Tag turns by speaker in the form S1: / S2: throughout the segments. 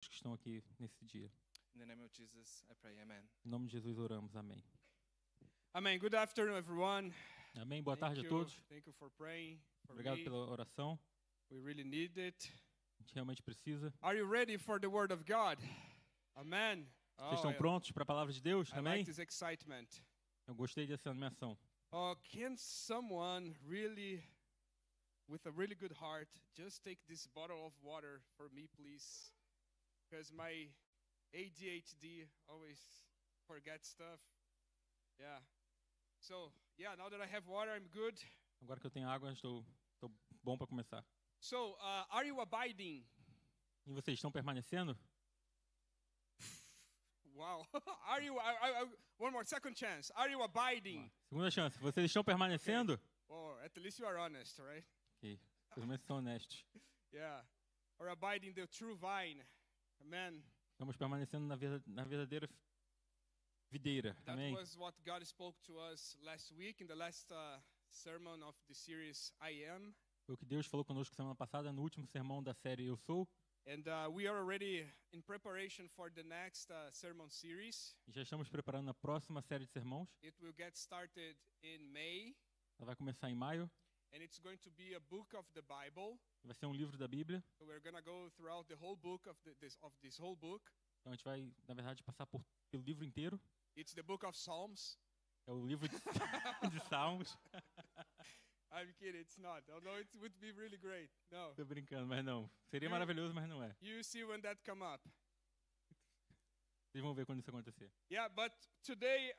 S1: que estão aqui nesse dia.
S2: In the name of Jesus, I pray, amen.
S1: Em nome de Jesus oramos, amém.
S3: Amen. Good afternoon, everyone.
S1: Amém, boa tarde a todos.
S3: Thank you for praying for
S1: Obrigado
S3: me.
S1: pela oração,
S3: We really need it.
S1: a gente realmente precisa.
S3: Are you ready for the word of God? Amen.
S1: Vocês estão prontos para a palavra de Deus?
S3: I
S1: Amém?
S3: like this excitement.
S1: Eu gostei dessa animação.
S3: Can someone really, with a really good heart, just take this bottle of water for me, please? Because my ADHD always forgets stuff. Yeah. So, yeah, now that I have water, I'm good.
S1: Agora que eu tenho água, estou bom para começar.
S3: So, are you abiding?
S1: E vocês estão permanecendo?
S3: Wow. Are you, one more, second chance. Are you abiding?
S1: Segunda chance. Vocês estão permanecendo?
S3: Oh, at least you are honest, right?
S1: Ok. Pelo menos são honestos.
S3: Yeah. Or abiding the true vine. Amen.
S1: Estamos permanecendo na verdadeira videira.
S3: That
S1: Amém?
S3: was what God spoke to us last week in the last sermon of the series I Am.
S1: Foi o que Deus falou conosco semana passada no último sermão da série Eu Sou.
S3: And we are already in preparation for the next sermon series.
S1: E já estamos preparando a próxima série de sermãos.
S3: It will get started in May,
S1: Ela vai começar em maio.
S3: and it's going to be a book of the Bible.
S1: Vai ser um livro da Bíblia.
S3: So we're going to go throughout the whole book of this whole book.
S1: Então a gente vai, na verdade, passar pelo livro inteiro.
S3: It's the book of Psalms.
S1: É o livro de Salmos.
S3: I'm kidding, it's not. Although it would be really great. No.
S1: Tô brincando, mas não. Seria maravilhoso, mas não é.
S3: You see when that come up.
S1: Vocês vão ver quando isso acontecer.
S3: Yeah, but today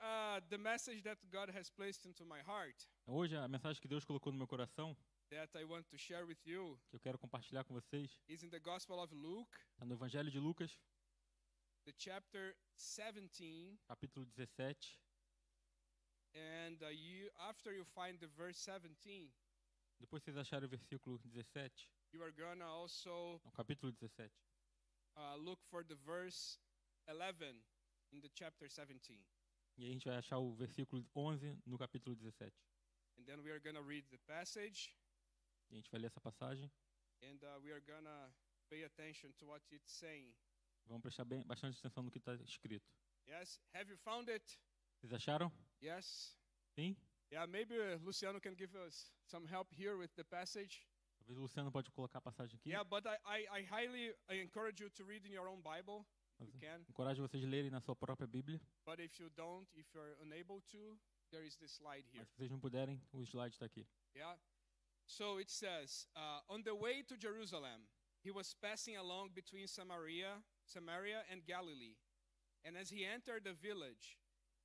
S3: the message that God has placed into my heart
S1: Hoje, a mensagem que Deus colocou no meu coração,
S3: that I want to share with you
S1: que eu quero compartilhar com vocês,
S3: is in the Gospel of Luke,
S1: está no Evangelho de Lucas,
S3: the chapter 17,
S1: capítulo 17.
S3: and after you find the verse 17,
S1: Depois vocês acharem o versículo 17,
S3: you are gonna also
S1: no capítulo 17.
S3: look for the verse 11 in the chapter 17.
S1: E aí a gente vai achar o versículo 11 no capítulo 17.
S3: And then we are gonna read the passage,
S1: E a gente vai ler essa passagem.
S3: and we are gonna pay attention to what it's saying.
S1: Vamos prestar bastante atenção no que está escrito.
S3: Yes, have you found it?
S1: Vocês acharam?
S3: Yes.
S1: Sim?
S3: Yeah, maybe Luciano can give us some help here with the passage.
S1: Talvez o Luciano pode colocar a passagem aqui.
S3: Yeah, but I highly encourage you to read in your own Bible. You can.
S1: Encorajo vocês a lerem na sua própria Bíblia.
S3: But if you don't, if you're unable to, there is this slide here.
S1: Mas se vocês não puderem, o slide está aqui.
S3: Yeah. So it says, on the way to Jerusalem, he was passing along between Samaria and Galilee. And as he entered the village,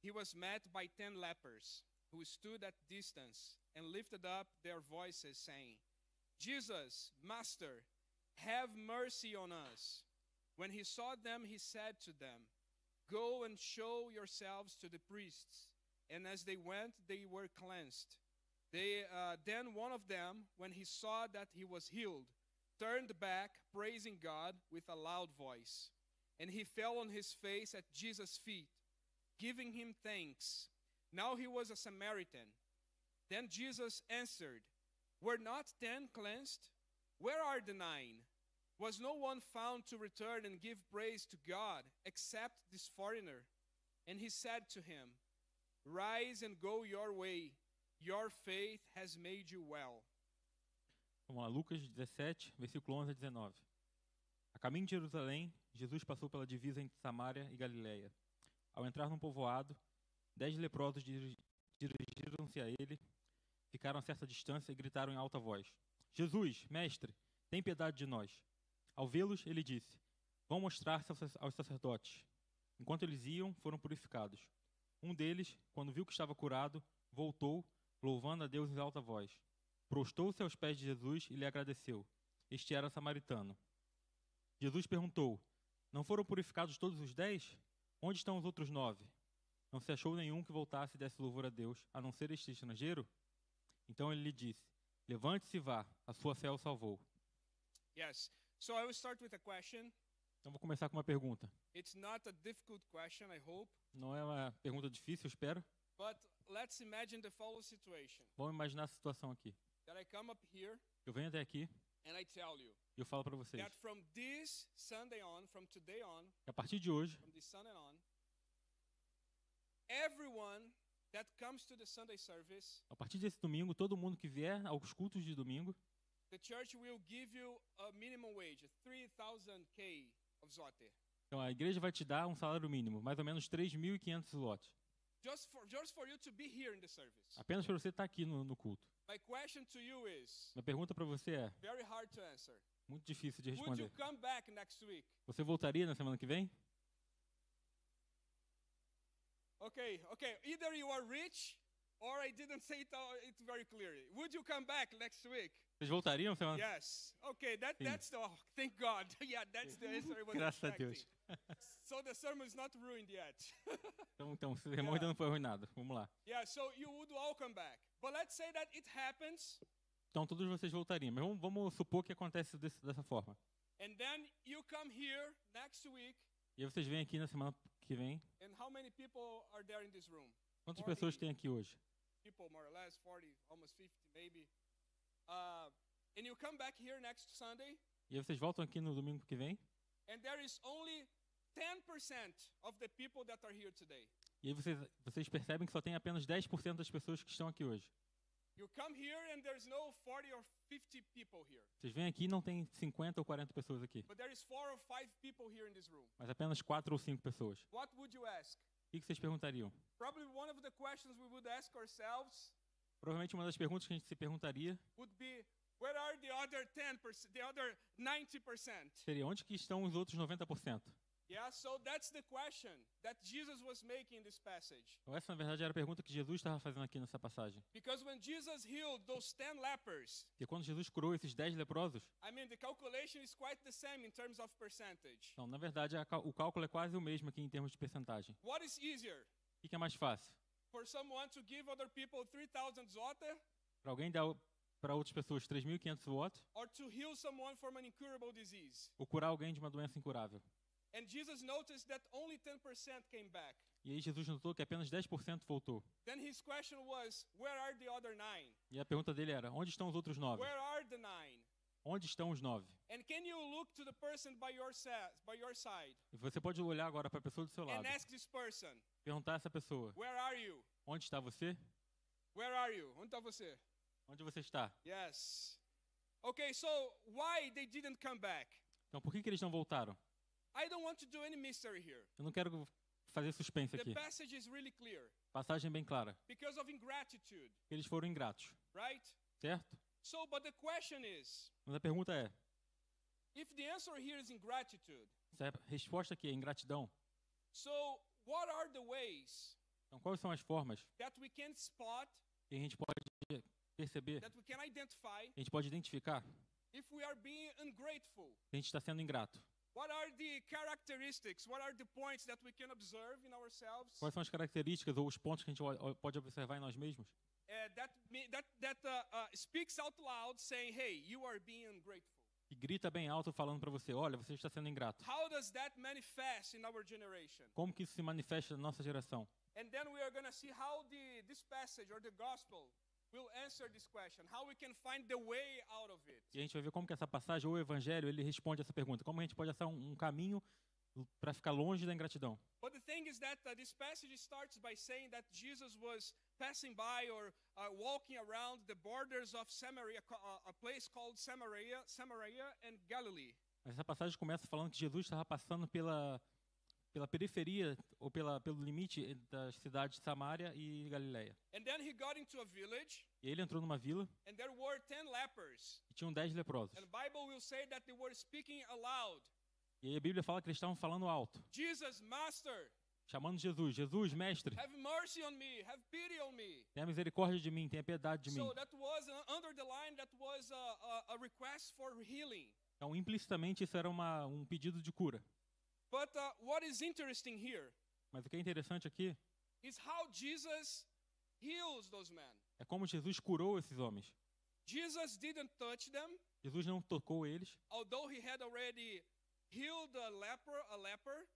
S3: he was met by 10 lepers who stood at distance and lifted up their voices, saying, Jesus, Master, have mercy on us. When he saw them, he said to them, Go and show yourselves to the priests. And as they went, they were cleansed. Then one of them, when he saw that he was healed, turned back, praising God with a loud voice. And he fell on his face at Jesus' feet, giving him thanks. Now he was a Samaritan. Then Jesus answered, Were not 10 cleansed? Where are the 9? Was no one found to return and give praise to God except this foreigner? And he said to him, Rise and go your way. Your faith has made you well.
S1: Vamos lá, Lucas 17, versículo 11 a 19. A caminho de Jerusalém, Jesus passou pela divisa entre Samaria e Galileia. Ao entrar num povoado, 10 leprosos dirigiram-se a ele, ficaram a certa distância e gritaram em alta voz: Jesus, mestre, tem piedade de nós. Ao vê-los, ele disse: Vão mostrar-se aos sacerdotes. Enquanto eles iam, foram purificados. Um deles, quando viu que estava curado, voltou, louvando a Deus em alta voz. Prostou-se aos pés de Jesus e lhe agradeceu. Este era samaritano. Jesus perguntou: Não foram purificados todos os 10? Onde estão os outros 9? Não se achou nenhum que voltasse e desse louvor a Deus, a não ser este estrangeiro? Então ele lhe disse: Levante-se e vá, a sua fé o salvou.
S3: Yes. So I will start with a question.
S1: Então vou começar com uma pergunta.
S3: It's not a difficult question, I hope.
S1: Não é uma pergunta difícil, eu espero.
S3: But let's imagine the following situation.
S1: Vamos imaginar a situação aqui.
S3: That I come up here
S1: Eu venho até aqui
S3: And I tell you
S1: E eu falo para vocês
S3: that from this Sunday on, from today on,
S1: que a partir de hoje,
S3: from this Sunday on, everyone that comes to the Sunday service,
S1: a partir desse domingo, todo mundo que vier aos cultos de domingo,
S3: the church will give you a minimum wage, 3,000 of zloty.
S1: então a igreja vai te dar um salário mínimo, mais ou menos 3.500 zlotys.
S3: Just for you to be here in the service.
S1: Apenas para você estar aqui no culto.
S3: My question to you is
S1: Minha pergunta para você é,
S3: very hard to answer.
S1: muito difícil de
S3: Would you
S1: responder.
S3: come back next week?
S1: Você voltaria na semana que vem?
S3: Okay. Either you are rich or I didn't say it very clearly. Would you come back next week?
S1: Vocês voltariam na semana?
S3: Yes. Okay,
S1: Sim.
S3: that's the thank God. Yeah, that's the answer I was
S1: Graças a
S3: expecting.
S1: Deus.
S3: So the sermon is not ruined yet.
S1: Então o sermão ainda não foi arruinado. Vamos lá.
S3: Yeah, so you would all come back. But let's say that it happens,
S1: Então todos vocês voltariam. Mas vamos supor que acontece dessa forma.
S3: and then you come here next week,
S1: E aí vocês vêm aqui na semana que vem.
S3: and how many people are there in this room?
S1: Quantas
S3: 40
S1: pessoas tem aqui hoje?
S3: people, more or less, 40, almost 50 maybe. And you come back here next Sunday,
S1: E aí vocês voltam aqui no domingo que vem.
S3: and there is only 10% of the people that are here today.
S1: E aí vocês percebem que só tem apenas 10% das pessoas que estão aqui hoje.
S3: You come here and there's no 40 or 50 people here.
S1: Vocês vêm aqui e não tem 50 ou 40 pessoas aqui.
S3: But there is 4 or 5 people here in this room.
S1: Mas apenas 4 ou 5 pessoas.
S3: What would you ask?
S1: O que vocês perguntariam?
S3: Probably one of the questions we would ask ourselves
S1: Provavelmente uma das perguntas que a gente se perguntaria
S3: would be, where are the other 10%, the other 90%?
S1: seria: onde que estão os outros 90%?
S3: Yeah, so that's the question that Jesus was making in this passage.
S1: Então essa, na verdade, era a pergunta que Jesus estava fazendo aqui nessa passagem.
S3: Because when Jesus healed those 10 lepers,
S1: Porque quando Jesus curou esses 10 leprosos,
S3: I mean, the calculation is quite the same in terms of percentage.
S1: então, na verdade, o cálculo é quase o mesmo aqui em termos de percentagem.
S3: What is easier?
S1: O que é mais fácil?
S3: For someone to give other people 3,000 zloty
S1: Para alguém dar para outras pessoas 3.500 votos
S3: or to heal someone from an incurable disease?
S1: ou curar alguém de uma doença incurável?
S3: And Jesus noticed that only 10% came back.
S1: E aí Jesus notou que apenas 10% voltou.
S3: Then his question was, where are the other 9?
S1: E a pergunta dele era: onde estão os outros 9?
S3: Where are the 9?
S1: Onde estão os 9?
S3: And can you look to the person by your side
S1: E você pode olhar agora para a pessoa do seu lado,
S3: and ask this person,
S1: perguntar a essa pessoa:
S3: where are you?
S1: onde está você?
S3: Where are you? Onde está você?
S1: Onde você está?
S3: Yes. Okay, so why they didn't come back?
S1: Então por que eles não voltaram?
S3: I don't want to do any mystery here.
S1: Eu não quero fazer suspense
S3: The
S1: aqui.
S3: passage is really clear.
S1: Passagem bem clara.
S3: Because of ingratitude,
S1: Eles foram ingratos,
S3: right?
S1: certo?
S3: So, but the question is,
S1: Mas a pergunta é:
S3: if the answer here is ingratitude,
S1: se a resposta aqui é ingratidão,
S3: so what are the ways
S1: então quais são as formas
S3: that we can spot,
S1: que a gente pode perceber,
S3: that we can identify
S1: que a gente pode identificar
S3: if we are being ungrateful?
S1: que a gente está sendo ingrato?
S3: What are the characteristics? What are the points that we can observe in ourselves
S1: Quais são as características ou os pontos que a gente pode observar em nós mesmos
S3: that speaks out loud saying, hey, you are being ungrateful?
S1: e grita bem alto falando para você: olha, você está sendo ingrato?
S3: How does that manifest in our generation?
S1: Como que isso se manifesta na nossa geração?
S3: And then we are going to see how this passage or the gospel will answer this question, how we can find the way out of it.
S1: E a gente vai ver como que essa passagem ou o evangelho ele responde essa pergunta: como a gente pode achar um caminho para ficar longe da ingratidão?
S3: But the thing is that this passage starts by saying that Jesus was passing by or walking around the borders of Samaria, a place called Samaria and Galilee.
S1: Mas essa passagem começa falando que Jesus estava passando pela periferia ou pelo limite das cidades de Samaria e Galileia.
S3: And then he got into a village,
S1: E ele entrou numa vila
S3: and there were 10 lepers.
S1: e tinham 10 leprosos.
S3: And the Bible will say that they were speaking aloud.
S1: E aí a Bíblia fala que eles estavam falando alto,
S3: Jesus, Master,
S1: chamando Jesus: Jesus, mestre,
S3: have mercy on me, have pity on me.
S1: tenha misericórdia de mim, tenha piedade de mim.
S3: So that was under the line, that was a request for healing.
S1: Então, implicitamente, isso era um pedido de cura.
S3: But what is interesting here
S1: Mas o que é interessante aqui
S3: is how Jesus heals those men.
S1: é como Jesus curou esses homens.
S3: Jesus didn't touch them,
S1: Jesus não tocou eles,
S3: although he had already healed a leper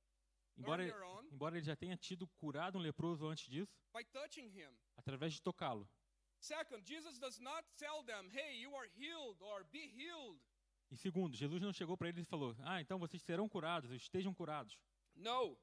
S1: embora
S3: earlier on
S1: ele já tenha tido curado um leproso antes disso,
S3: by touching him.
S1: através de tocá-lo.
S3: Second, Jesus does not tell them, hey, you are healed or be healed.
S1: E segundo, Jesus não chegou para eles e falou: então vocês serão curados, estejam curados.
S3: No.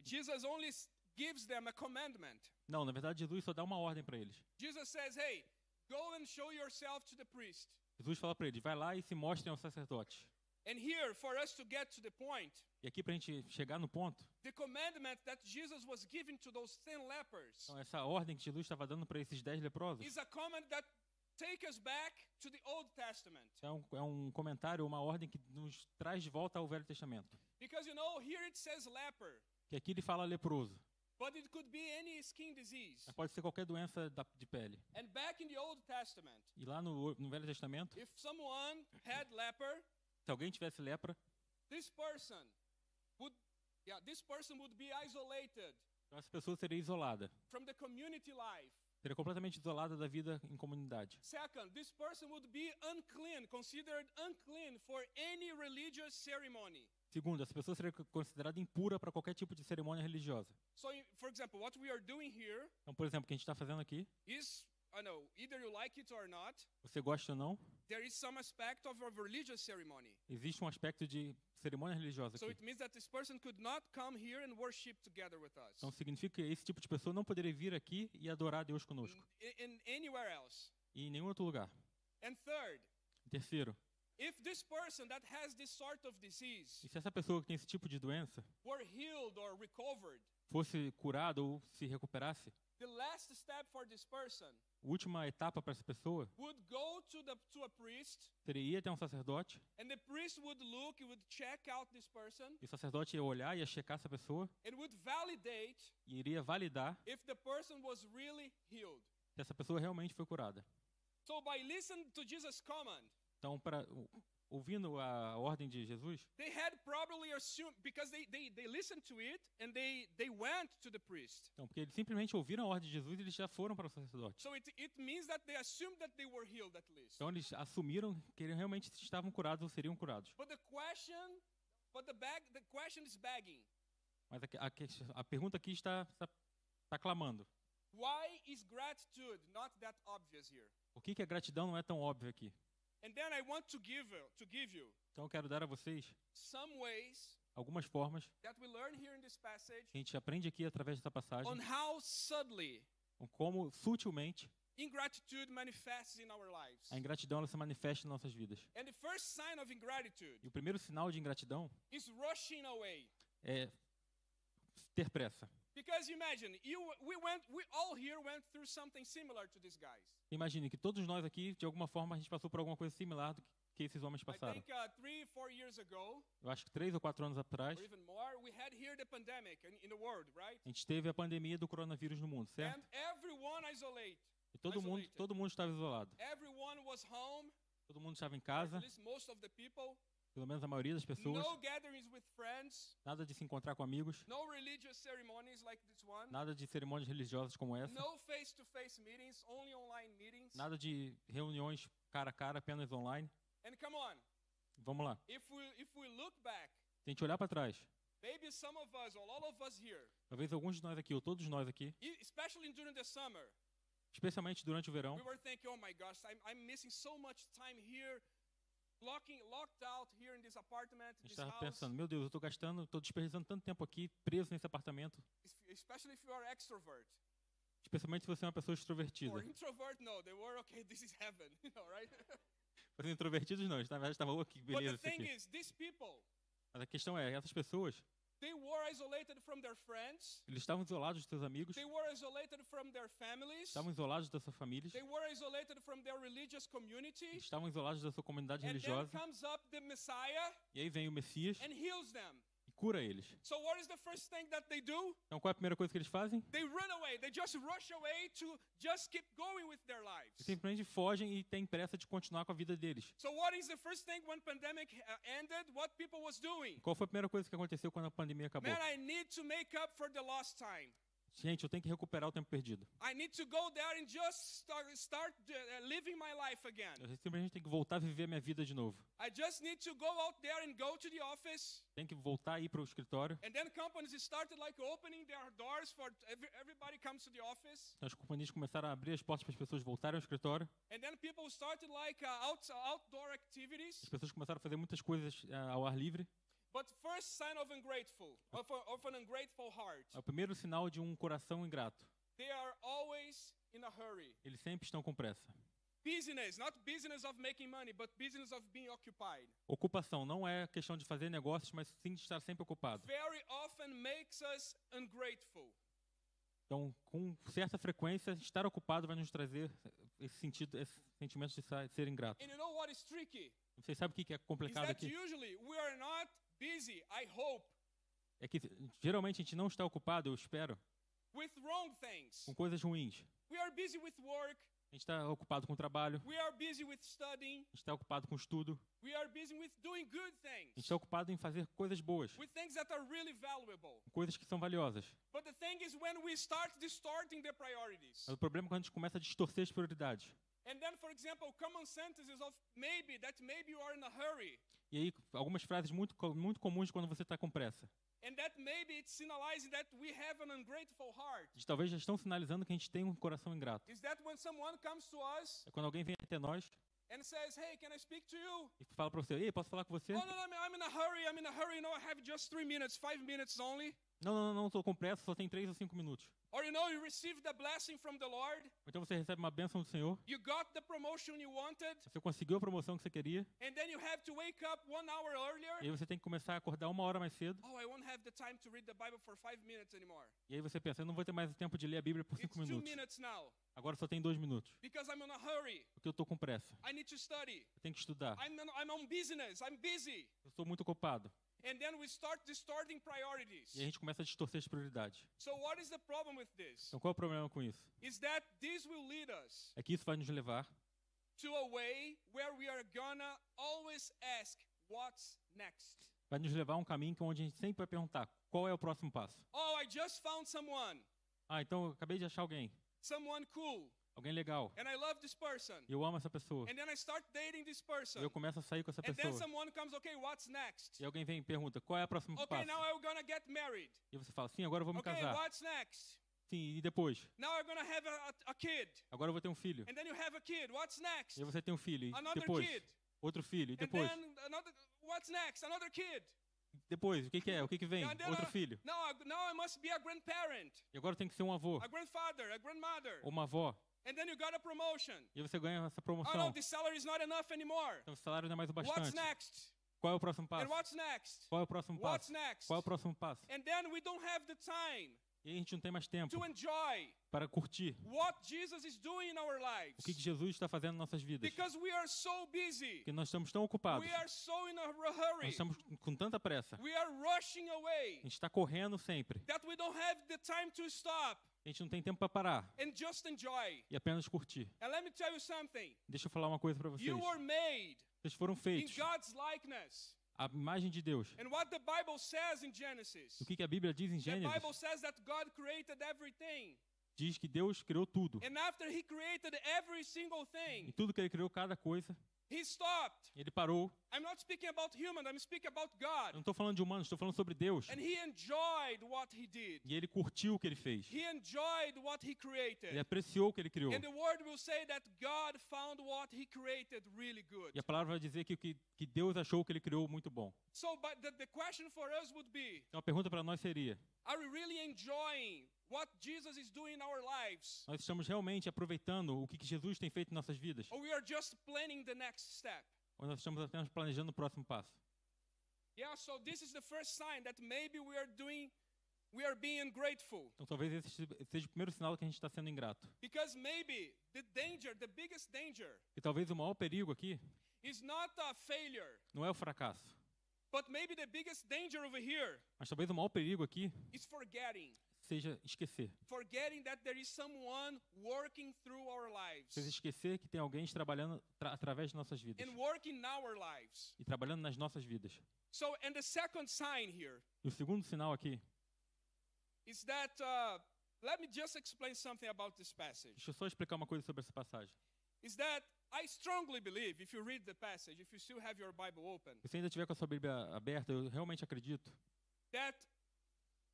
S3: Jesus only gives them a commandment.
S1: Não, na verdade, Jesus só dá uma ordem para eles.
S3: Jesus says, hey, go and show yourself to the priest.
S1: Jesus fala para eles: vai lá e se mostrem aos sacerdotes.
S3: And here, for us to get to the point,
S1: E aqui, para a gente chegar no ponto,
S3: the commandment that Jesus was giving to those 10 lepers
S1: então, essa ordem que Jesus estava dando para esses 10 leprosos
S3: is a command that takes us back to the Old Testament.
S1: é um comentário, uma ordem que nos traz de volta ao Velho Testamento.
S3: Because, here it says leper,
S1: Que aqui ele fala leproso,
S3: but it could be any skin disease.
S1: mas pode ser qualquer doença de pele.
S3: And back in the Old Testament,
S1: E lá no Velho Testamento,
S3: if someone had leper,
S1: se alguém tivesse lepra,
S3: this person would be isolated
S1: então essa pessoa seria isolada,
S3: from the community life.
S1: seria completamente isolada da vida em comunidade.
S3: Second, this person would be unclean, considered unclean for any religious ceremony.
S1: Segundo, essa pessoa seria considerada impura para qualquer tipo de cerimônia religiosa.
S3: So, for example, what we are doing here
S1: Então, por exemplo, o que a gente está fazendo aqui,
S3: is, either you like it or not,
S1: você gosta ou não,
S3: there is some aspect of a religious ceremony.
S1: existe um aspecto de cerimônia religiosa
S3: So
S1: aqui.
S3: it means that this person could not come here and worship together with us.
S1: Então significa que esse tipo de pessoa não poderia vir aqui e adorar a Deus conosco.
S3: In anywhere else.
S1: E em nenhum outro lugar.
S3: And third,
S1: Terceiro,
S3: if this person that has this sort of disease
S1: e se essa pessoa que tem esse tipo de doença
S3: were healed or recovered,
S1: fosse curada ou se recuperasse,
S3: the last step for this person
S1: a última etapa para essa pessoa
S3: would go to a priest,
S1: seria ir até um sacerdote,
S3: and the priest would look, would check out this person,
S1: e o sacerdote ia olhar, ia checar essa pessoa
S3: and would validate
S1: e iria validar
S3: if the person was really healed.
S1: se essa pessoa realmente foi curada.
S3: So by listening to Jesus' command,
S1: Então, ouvindo a ordem de Jesus,
S3: they had probably assumed, because they listened to it and they went to the priest.
S1: então, porque eles simplesmente ouviram a ordem de Jesus e eles já foram para o sacerdote.
S3: So it means that they assumed that they were healed at least.
S1: Então eles assumiram que eles realmente estavam curados ou seriam curados.
S3: But the question is begging.
S1: Mas a pergunta aqui está clamando.
S3: Why is gratitude not that obvious here?
S1: Por que a gratidão não é tão óbvia aqui?
S3: And then I want to give you
S1: Então eu quero dar a vocês
S3: some ways
S1: algumas formas
S3: that we learn here in this passage
S1: que a gente aprende aqui através dessa passagem,
S3: on how subtly
S1: como sutilmente
S3: ingratitude manifests in our lives.
S1: a ingratidão ela se manifesta em nossas vidas.
S3: And the first sign of ingratitude
S1: E o primeiro sinal de ingratidão
S3: is rushing away.
S1: é ter pressa.
S3: Because imagine, we all here went through something similar to these guys.
S1: Imagine que todos nós aqui, de alguma forma, a gente passou por alguma coisa similar do que esses homens
S3: I
S1: passaram.
S3: think 3-4 years ago,
S1: Eu acho que 3 ou 4 anos atrás,
S3: or even more, we had here the pandemic in the world, right?
S1: a gente teve a pandemia do coronavírus no mundo, certo?
S3: And everyone isolated.
S1: E todo mundo estava isolado.
S3: Everyone was home,
S1: Todo mundo estava em
S3: at
S1: casa,
S3: least most of the people.
S1: pelo menos a maioria das pessoas.
S3: No gatherings with friends,
S1: Nada de se encontrar com amigos,
S3: no religious ceremonies like this one,
S1: nada de cerimônias religiosas como essa,
S3: no face-to-face meetings, only online meetings.
S1: nada de reuniões cara a cara, apenas online.
S3: And come on,
S1: Vamos lá.
S3: if we look back,
S1: Se a gente olhar para trás,
S3: maybe some of us, or all of us here,
S1: talvez alguns de nós aqui, ou todos nós aqui,
S3: especially during the summer,
S1: especialmente durante o verão,
S3: we were thinking, oh my gosh, I'm missing so much time here, locked out here in this apartment,
S1: a gente
S3: this
S1: estava
S3: house,
S1: pensando, meu Deus, estou desperdiçando tanto tempo aqui, preso nesse apartamento,
S3: especially if you are extrovert.
S1: especialmente se você é uma pessoa extrovertida.
S3: Or introvert, no, they were, okay, this is heaven, right?
S1: Os introvertidos não, na verdade estavam, oh, que
S3: But
S1: beleza
S3: the
S1: isso
S3: thing
S1: aqui.
S3: is, these people,
S1: Mas a questão é, essas pessoas,
S3: they were isolated from their friends,
S1: eles estavam isolados dos seus amigos,
S3: they were isolated from their families,
S1: estavam isolados das suas famílias,
S3: they were isolated from their religious community,
S1: eles estavam isolados da sua comunidade
S3: and then
S1: religiosa,
S3: comes up the Messiah
S1: e aí vem o Messias
S3: and heals them.
S1: e cura eles.
S3: So what is the first thing that they do?
S1: Então qual é a primeira coisa que eles fazem?
S3: They run away. They just rush away to just keep going with their lives.
S1: Eles simplesmente fogem e têm pressa de continuar com a vida deles.
S3: So what is the first thing when pandemic ended? What people was doing?
S1: Qual foi a primeira coisa que aconteceu quando a pandemia acabou?
S3: Man, I need to make up for the lost time.
S1: gente, eu tenho que recuperar o tempo perdido.
S3: I need to go there and just start living my life again.
S1: Eu simplesmente tenho que voltar a viver a minha vida de novo.
S3: I just need to go out there and go to the office.
S1: Tenho que voltar a ir para o escritório.
S3: And then companies started like opening their doors for everybody comes to the office.
S1: Então, as companhias começaram a abrir as portas para as pessoas voltarem ao escritório.
S3: And then people started like outdoor activities.
S1: As pessoas começaram a fazer muitas coisas ao ar livre.
S3: But first sign of an ungrateful heart,
S1: É o primeiro sinal de um coração ingrato.
S3: they are always in a hurry.
S1: Eles sempre estão com pressa.
S3: Business, not business of making money, but business of being occupied.
S1: Ocupação não é questão de fazer negócios, mas sim de estar sempre ocupado.
S3: Very often makes us ungrateful.
S1: Então, com certa frequência, estar ocupado vai nos trazer esse sentimento de ser ingrato.
S3: And you know what is tricky?
S1: Vocês sabem o que é
S3: Is
S1: complicado
S3: that
S1: aqui?
S3: usually we are not busy, I hope,
S1: É que geralmente a gente não está ocupado, eu espero,
S3: with wrong things.
S1: com coisas ruins.
S3: We are busy with work.
S1: A gente está ocupado com o trabalho,
S3: We are busy with studying.
S1: a gente está ocupado com o estudo,
S3: We are busy with doing good
S1: a gente
S3: things.
S1: está ocupado em fazer coisas boas,
S3: With things that are really valuable.
S1: coisas que são valiosas.
S3: But the thing is when we start distorting the priorities.
S1: Mas o problema é quando a gente começa a distorcer as prioridades.
S3: And then, for example, common sentences of maybe you are in a hurry.
S1: E aí, algumas frases muito comuns quando você está com pressa.
S3: And that maybe it's signalizing that we have an ungrateful heart.
S1: Talvez já estão sinalizando que a gente tem um coração ingrato.
S3: Is that when someone comes to us
S1: É quando alguém vem até nós
S3: and says, hey, can I speak to you?
S1: e fala para você, ei, posso falar com você?
S3: Oh, no, I'm in a hurry. No, I have just 3 minutes, 5 minutes only.
S1: Não, estou com pressa, só tem 3 ou 5 minutos.
S3: Or you received a blessing from the Lord.
S1: Então você recebe uma bênção do Senhor,
S3: You got the promotion you wanted.
S1: você conseguiu a promoção que você queria,
S3: And then you have to wake up 1 hour earlier.
S1: e aí você tem que começar a acordar 1 hora mais cedo,
S3: Oh, I won't have the time to read the Bible for 5 minutes anymore.
S1: e aí você pensa, eu não vou ter mais tempo de ler a Bíblia por 5
S3: It's 2
S1: minutos.
S3: minutes now.
S1: Agora só tem 2 minutos,
S3: Because I'm in a hurry.
S1: porque eu estou com pressa.
S3: I need to study.
S1: Eu tenho que estudar,
S3: I'm on business. I'm busy.
S1: eu estou muito ocupado.
S3: And then we start distorting priorities.
S1: E a gente começa a distorcer as prioridades.
S3: So what is the problem with this?
S1: Então qual é o problema com isso?
S3: Is that this will lead us
S1: É que isso vai nos levar
S3: to a way where we are gonna always ask, what's next?
S1: a um caminho onde a gente sempre vai perguntar, qual é o próximo passo?
S3: Oh, I just found someone.
S1: Então eu acabei de achar alguém
S3: Cool.
S1: alguém legal,
S3: And I love this person.
S1: e eu amo essa pessoa.
S3: And then I start dating this person.
S1: E eu começo a sair com essa
S3: And then
S1: pessoa.
S3: someone comes, okay, what's next?
S1: E alguém vem e pergunta, qual é o próximo
S3: Okay,
S1: passo?
S3: now I'm gonna get married.
S1: E você fala, sim, agora eu vou me
S3: Okay,
S1: casar.
S3: what's next?
S1: Sim, e depois?
S3: Now I'm gonna have a kid.
S1: Agora eu vou ter um filho.
S3: And then you have a kid. What's next?
S1: E aí você tem um filho. E
S3: Another
S1: depois?
S3: kid.
S1: Outro filho. E
S3: And
S1: depois?
S3: then what's next? Another kid.
S1: Depois, o que que é? O que que vem?
S3: And then,
S1: Outro filho.
S3: now I must be a grandparent,
S1: E agora tem que ser um avô,
S3: a grandfather, a grandmother.
S1: ou uma avó.
S3: And then you got a promotion.
S1: E aí você ganha essa
S3: Oh
S1: promoção.
S3: no, this salary is not enough anymore.
S1: Então o salário não é mais o
S3: What's
S1: bastante.
S3: next?
S1: Qual é o próximo
S3: And
S1: passo?
S3: what's next?
S1: Qual é o próximo
S3: What's
S1: passo?
S3: next?
S1: Qual é o próximo passo?
S3: And then we don't have the time
S1: E aí a gente não tem mais tempo
S3: to enjoy
S1: para curtir
S3: what Jesus is doing in our lives.
S1: o que que Jesus está fazendo nas nossas vidas.
S3: Because we are so busy.
S1: Porque nós estamos tão ocupados.
S3: We are so in a
S1: Nós
S3: hurry.
S1: estamos com tanta pressa.
S3: We are rushing
S1: A
S3: away
S1: gente está correndo sempre.
S3: that we don't have the time to stop
S1: A gente não tem tempo para parar
S3: and just enjoy.
S1: e apenas curtir.
S3: And let me tell you something.
S1: Deixa eu falar uma coisa para vocês.
S3: You were made
S1: Vocês foram
S3: in
S1: feitos
S3: God's likeness.
S1: à imagem de Deus.
S3: And what the Bible says in Genesis.
S1: O que que a Bíblia diz em
S3: The
S1: Gênesis?
S3: Bible says that God created everything.
S1: Diz que Deus criou tudo.
S3: And after he created every single
S1: E
S3: thing,
S1: tudo que ele criou, cada coisa,
S3: he stopped.
S1: ele parou.
S3: I'm not speaking about human, I'm speaking about
S1: Eu
S3: God.
S1: não estou falando de humanos, estou falando sobre Deus.
S3: And he enjoyed what he did.
S1: E ele curtiu o que ele fez.
S3: He enjoyed what he
S1: Ele
S3: created.
S1: apreciou o que ele criou.
S3: And the word will say that God found what he created really good.
S1: E a palavra vai dizer que Deus achou o que ele criou muito bom.
S3: So but the question for us would be,
S1: Então a pergunta para nós seria,
S3: are we really enjoying what Jesus is doing in our lives?
S1: nós estamos realmente aproveitando o que Jesus tem feito em nossas vidas?
S3: Or we are just planning the next step?
S1: Ou nós estamos apenas planejando o próximo passo?
S3: Yeah, so this is the first sign that maybe we are being ungrateful.
S1: Então talvez esse seja o primeiro sinal que a gente está sendo ingrato.
S3: Because maybe the biggest danger
S1: E talvez o maior perigo aqui
S3: is not a failure,
S1: não é o fracasso,
S3: but maybe the biggest danger over here
S1: mas talvez o maior perigo aqui
S3: is forgetting.
S1: seja esquecer.
S3: Forgetting that there is someone working through our lives
S1: Seja esquecer que tem alguém trabalhando através de nossas vidas.
S3: and working in our lives.
S1: E trabalhando nas nossas vidas.
S3: So, and the second sign here
S1: E o segundo sinal aqui
S3: is that let me just explain something about this passage.
S1: Deixa eu só explicar uma coisa sobre essa passagem.
S3: Is that I strongly believe, if you read the passage, if you still have your Bible open,
S1: Se você ainda tiver com a sua Bíblia aberta, eu realmente acredito
S3: that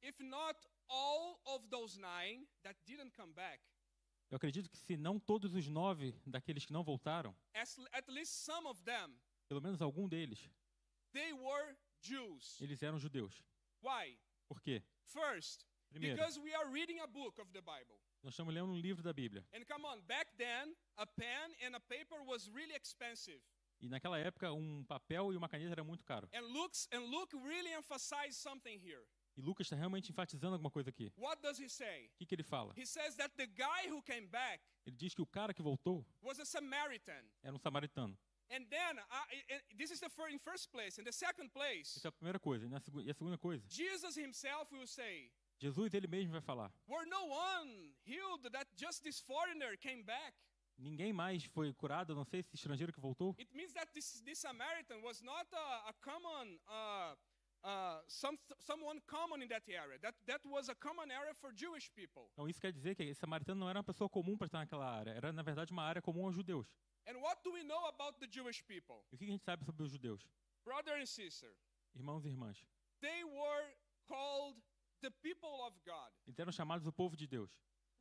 S3: if not all of those 9 that didn't come back,
S1: Eu acredito que se não todos os 9 daqueles que não voltaram,
S3: at least some of them,
S1: pelo menos algum deles,
S3: they were Jews.
S1: eles eram judeus.
S3: Why?
S1: Por quê?
S3: First,
S1: Primeiro,
S3: because we are reading a book of the Bible.
S1: nós estamos lendo um livro da Bíblia.
S3: And come on, back then, a pen and a paper was really expensive.
S1: E naquela época, um papel e uma caneta era muito caro.
S3: And Luke really emphasized something here.
S1: E Lucas está realmente enfatizando alguma coisa aqui.
S3: What does he say?
S1: O que ele fala?
S3: He says that the guy who came back
S1: Ele diz que o cara que voltou
S3: was a Samaritan.
S1: era um samaritano.
S3: And then, this is in first place. In the second place,
S1: Essa é a primeira coisa. E a segunda coisa,
S3: Jesus himself will say,
S1: Jesus ele mesmo vai falar.
S3: were no one healed that just this foreigner came back.
S1: Ninguém mais foi curado, a não sei esse estrangeiro que voltou.
S3: It means that this Samaritan was not a common, someone common in that area. That was a common area for Jewish people.
S1: Então isso quer dizer que esse samaritano não era uma pessoa comum para estar naquela área. Era, na verdade, uma área comum aos judeus.
S3: And what do we know about the Jewish people?
S1: E o que a gente sabe sobre os judeus?
S3: Brother and sister,
S1: Irmãos e irmãs.
S3: they were called the people of God
S1: Eles eram chamados o povo de Deus,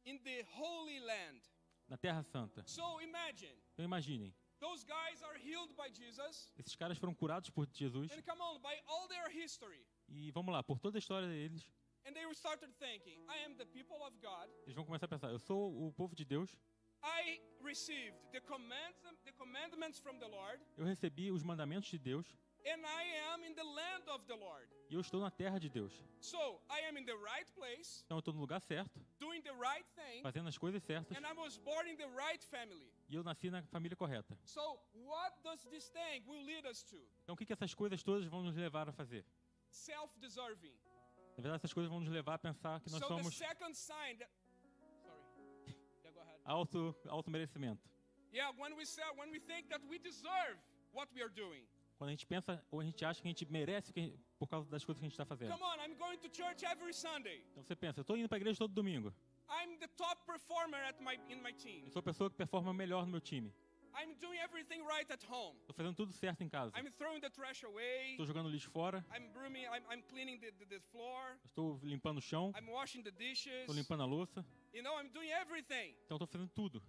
S3: in the Holy Land.
S1: na Terra Santa.
S3: So imagine,
S1: Então imaginem,
S3: those guys are healed by Jesus.
S1: esses caras foram curados por Jesus.
S3: And come on, by all their history.
S1: E vamos lá, por toda a história deles,
S3: And they started thinking, I am the people of God.
S1: eles vão começar a pensar, eu sou o povo de Deus,
S3: I received the commandments from the Lord.
S1: eu recebi os mandamentos de Deus,
S3: And I am in the land of the Lord.
S1: e eu estou na terra de Deus.
S3: So I am in the right place,
S1: Então eu estou no lugar certo,
S3: doing the right thing,
S1: fazendo as coisas certas,
S3: and I was born in the right family.
S1: e eu nasci na família correta.
S3: So what does this thing will lead us to?
S1: Então o que essas coisas todas vão nos levar a fazer?
S3: Self-deserving.
S1: Na verdade, essas coisas vão nos levar a pensar que nós
S3: So the
S1: somos
S3: second sign that, sorry, yeah, go ahead.
S1: auto-merecimento.
S3: Yeah, when we think that we deserve what we are doing.
S1: Quando a gente pensa ou a gente acha que a gente merece por causa das coisas que a gente está fazendo.
S3: Come on, I'm going to church every Sunday.
S1: Então você pensa, eu estou indo para a igreja todo domingo.
S3: I'm the top performer in my team.
S1: Eu sou a pessoa que performa melhor no meu time.
S3: I'm doing everything right at home.
S1: Estou fazendo tudo certo em casa.
S3: I'm throwing the trash away.
S1: Estou jogando lixo fora.
S3: I'm brooming. I'm cleaning the floor.
S1: Estou limpando o chão.
S3: I'm washing the dishes.
S1: Estou limpando a louça.
S3: You know, I'm doing everything.
S1: Então estou fazendo tudo.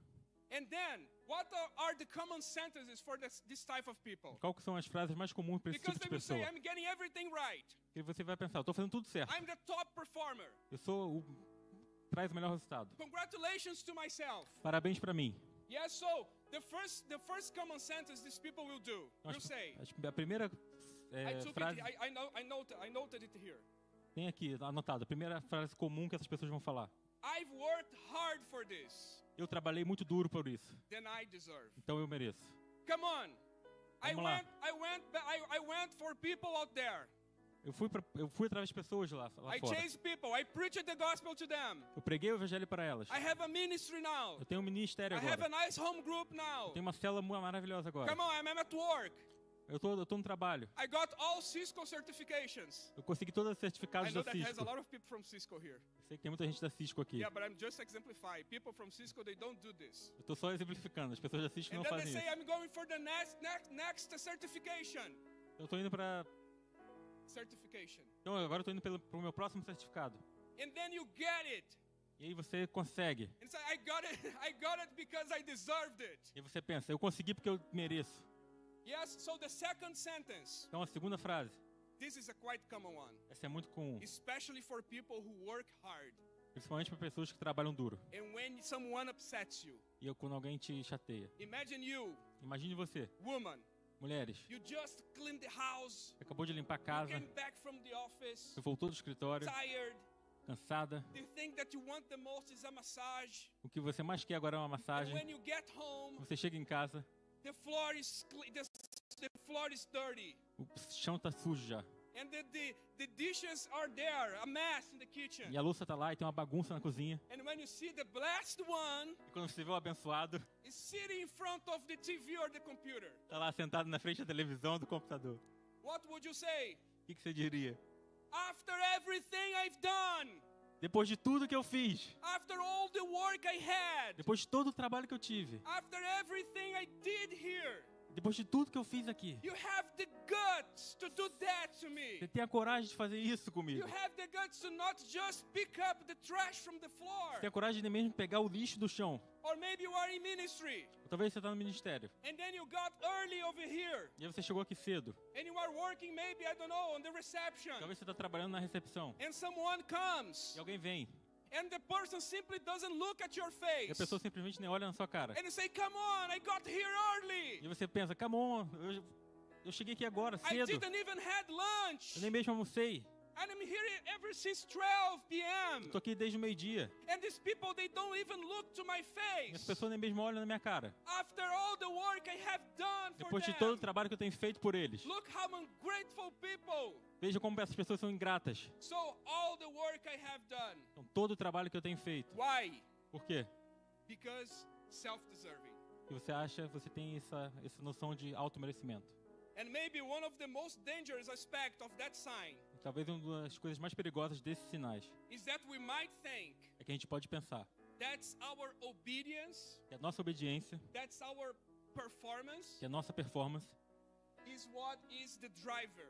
S3: And then, what are the common sentences for this type of people?
S1: Qual que são as frases mais comuns para esse
S3: Because
S1: tipo
S3: they
S1: de
S3: will say,
S1: pessoa?
S3: I'm getting everything right.
S1: Porque você vai pensar, eu estou fazendo tudo certo.
S3: I'm the top performer.
S1: Eu sou traz o melhor resultado.
S3: Congratulations to myself.
S1: Parabéns para mim.
S3: Yes, so the first common sentence these people will do,
S1: Então,
S3: will say,
S1: a primeira
S3: I took
S1: frase
S3: it, I noted it here.
S1: tem aqui anotada. A primeira frase comum que essas pessoas vão falar.
S3: I've worked hard for this.
S1: Eu trabalhei muito duro por isso.
S3: Then I deserve.
S1: Então eu mereço.
S3: Come on.
S1: Vamos lá.
S3: I went for people out there.
S1: Eu fui atrás de pessoas lá
S3: I
S1: fora.
S3: chased people. I preached the gospel to them.
S1: Eu preguei o evangelho para elas.
S3: I have a ministry now.
S1: Eu tenho um ministério
S3: I have
S1: agora.
S3: a nice home group now.
S1: Eu tenho uma célula maravilhosa agora.
S3: Come on, I'm at work.
S1: Eu tô no trabalho.
S3: I got all Cisco certifications.
S1: Eu consegui todos os
S3: I
S1: certificados
S3: know
S1: da
S3: that has
S1: Cisco.
S3: a lot of people from Cisco here.
S1: Eu sei que tem muita gente da Cisco aqui.
S3: Yeah, but I'm just exemplifying. People from Cisco, they don't do this.
S1: Eu tô só exemplificando. As pessoas da Cisco
S3: And
S1: não
S3: then they
S1: fazem
S3: say,
S1: isso.
S3: I'm going for the next certification.
S1: Eu tô indo para
S3: Certification.
S1: Então agora eu tô indo pro meu próximo certificado.
S3: And then you get it.
S1: E aí você consegue.
S3: And say, I got it because I deserved it.
S1: E aí você pensa, eu consegui porque eu mereço.
S3: Yes, so the second sentence,
S1: Então a segunda frase,
S3: this is a quite common one,
S1: essa é muito comum,
S3: especially for people who work hard.
S1: principalmente para pessoas que trabalham duro.
S3: And when someone upsets you,
S1: E quando alguém te chateia.
S3: imagine you,
S1: Imagine você,
S3: woman,
S1: mulheres,
S3: you just cleaned the house,
S1: você acabou de limpar a
S3: you
S1: casa,
S3: came back from the office,
S1: você voltou do escritório,
S3: tired,
S1: cansada.
S3: the thing that you want the most is a massage.
S1: O que você mais quer agora é uma
S3: And
S1: massagem.
S3: when you get home,
S1: Você chega em casa,
S3: the floor is dirty.
S1: o chão tá sujo já.
S3: And the dishes are there, a mess in the kitchen.
S1: E a louça tá lá e tem uma bagunça na cozinha.
S3: And when you see the blessed one
S1: E quando você vê o abençoado,
S3: is sitting in front of the TV or the computer,
S1: tá lá sentado na frente da televisão, do computador.
S3: what would you say?
S1: O que você diria?
S3: After everything I've done,
S1: Depois de tudo que eu fiz,
S3: after all the work I had,
S1: depois de todo o trabalho que eu tive,
S3: after everything I did here,
S1: depois de tudo que eu fiz aqui,
S3: you have the guts to do that to me.
S1: você tem a coragem de fazer isso
S3: You
S1: comigo.
S3: have the guts to not just pick up the trash from the floor.
S1: Você tem a coragem de mesmo pegar o lixo do chão.
S3: Or maybe you are in ministry
S1: Ou talvez você está no ministério.
S3: and then you got early over here
S1: E aí você chegou aqui cedo.
S3: and you are working maybe, I don't know, on the reception.
S1: Talvez você está trabalhando na recepção.
S3: And someone comes
S1: E alguém vem.
S3: and the person simply doesn't look at your
S1: E
S3: face.
S1: a pessoa simplesmente nem olha na sua cara.
S3: And you say, come on, I got here early.
S1: E você pensa, come on, eu cheguei aqui agora,
S3: I
S1: cedo.
S3: didn't even had lunch.
S1: Eu nem mesmo almocei.
S3: And I'm here ever since 12 p.m.
S1: Estou aqui desde o meio-dia.
S3: And these people, they don't even look to my
S1: E as
S3: face.
S1: pessoas nem mesmo olham na minha cara.
S3: After all the work I have done for
S1: Depois de todo o
S3: them.
S1: trabalho que eu tenho feito por eles.
S3: Look how ungrateful people.
S1: Veja como essas pessoas são ingratas.
S3: So all the work I have done.
S1: Então, todo o trabalho que eu tenho feito.
S3: Why?
S1: Por quê?
S3: Because self-deserving.
S1: E você acha, você tem essa noção de auto-merecimento.
S3: And maybe one of the most dangerous aspects of that sign
S1: E talvez uma das coisas mais perigosas desses sinais
S3: is that we might think
S1: é que a gente pode pensar
S3: that's our obedience,
S1: que a nossa obediência,
S3: that's our performance
S1: que a nossa performance
S3: is what is the driver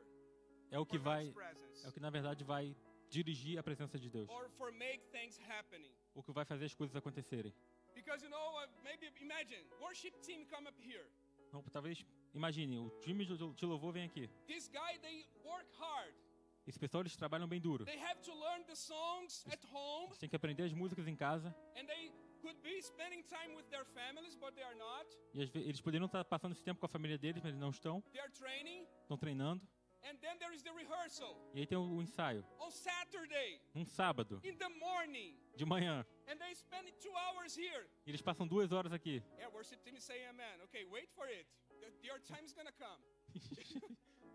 S1: é o que
S3: for
S1: vai,
S3: God's presence.
S1: é o que na verdade vai dirigir a presença de Deus.
S3: Or for make things happening.
S1: O que vai fazer as coisas acontecerem.
S3: Because maybe imagine worship team come up here.
S1: Então, talvez, imagine, o time de louvor vem aqui.
S3: This guy, they work hard.
S1: Esse pessoal, eles trabalham bem duro.
S3: They have to learn the songs at home,
S1: Eles têm que aprender as músicas em casa.
S3: and they could be spending time with their families, but they are not.
S1: E às vezes, eles poderiam estar passando esse tempo com a família deles, mas eles não estão.
S3: They are training,
S1: Estão treinando.
S3: and then there is the rehearsal
S1: E aí tem o ensaio.
S3: on Saturday
S1: Um sábado,
S3: in the morning,
S1: de manhã.
S3: and they spend 2 hours here.
S1: E eles passam 2 horas aqui.
S3: Yeah, worship team is saying amen. Okay, wait for it. Your time is gonna come.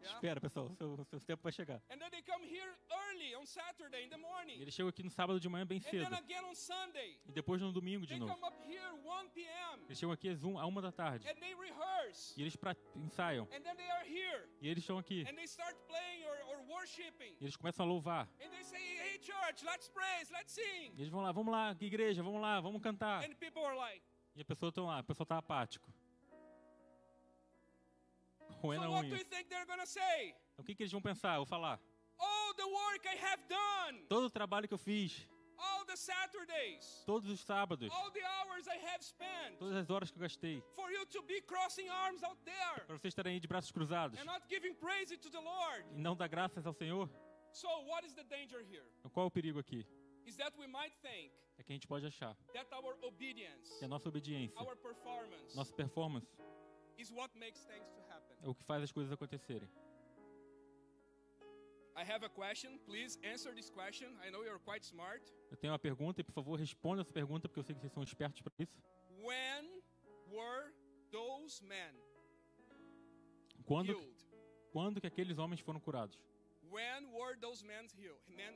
S3: Yeah?
S1: Espera, pessoal, seu tempo vai chegar.
S3: And then they come here early on Saturday in the
S1: E
S3: morning.
S1: eles chegam aqui no sábado de manhã bem
S3: And
S1: cedo.
S3: then again on Sunday.
S1: E depois no domingo de
S3: They
S1: novo.
S3: come up here 1 p.m.
S1: Eles chegam aqui às 1 da tarde.
S3: and they rehearse.
S1: E eles ensaiam.
S3: And then they are here.
S1: E eles estão aqui.
S3: And they start playing or worshiping.
S1: E eles começam a louvar.
S3: And they say, hey church, let's praise, let's sing.
S1: E eles vão lá, vamos lá, igreja, vamos lá, vamos cantar.
S3: And people are like,
S1: E a pessoa tá lá, a pessoa tá apático. Roendo
S3: so
S1: a
S3: what do
S1: unha.
S3: you think they're gonna say?
S1: Então, o que eles vão pensar? Eu vou falar.
S3: Oh, the work I have done.
S1: Todo o trabalho que eu fiz,
S3: All the Saturdays.
S1: todos os sábados,
S3: All the hours I have spent.
S1: todas as horas que eu gastei,
S3: For you to be crossing arms out there.
S1: para vocês estarem aí de braços cruzados
S3: And not giving praise to the Lord.
S1: e não dar graças ao Senhor.
S3: So what is the danger here?
S1: Então, qual é o perigo aqui?
S3: Is that we might think
S1: É que a gente pode achar
S3: that our obedience,
S1: que a nossa obediência,
S3: our performance,
S1: nossa performance,
S3: is what makes things to happen.
S1: é o que faz as coisas acontecerem.
S3: I have a question. Please answer this question. I know you're quite smart.
S1: Eu tenho uma pergunta e, por favor, responda essa pergunta, porque eu sei que vocês são espertos para isso.
S3: When were those men
S1: Quando,
S3: healed?
S1: quando que aqueles homens foram curados?
S3: When were those men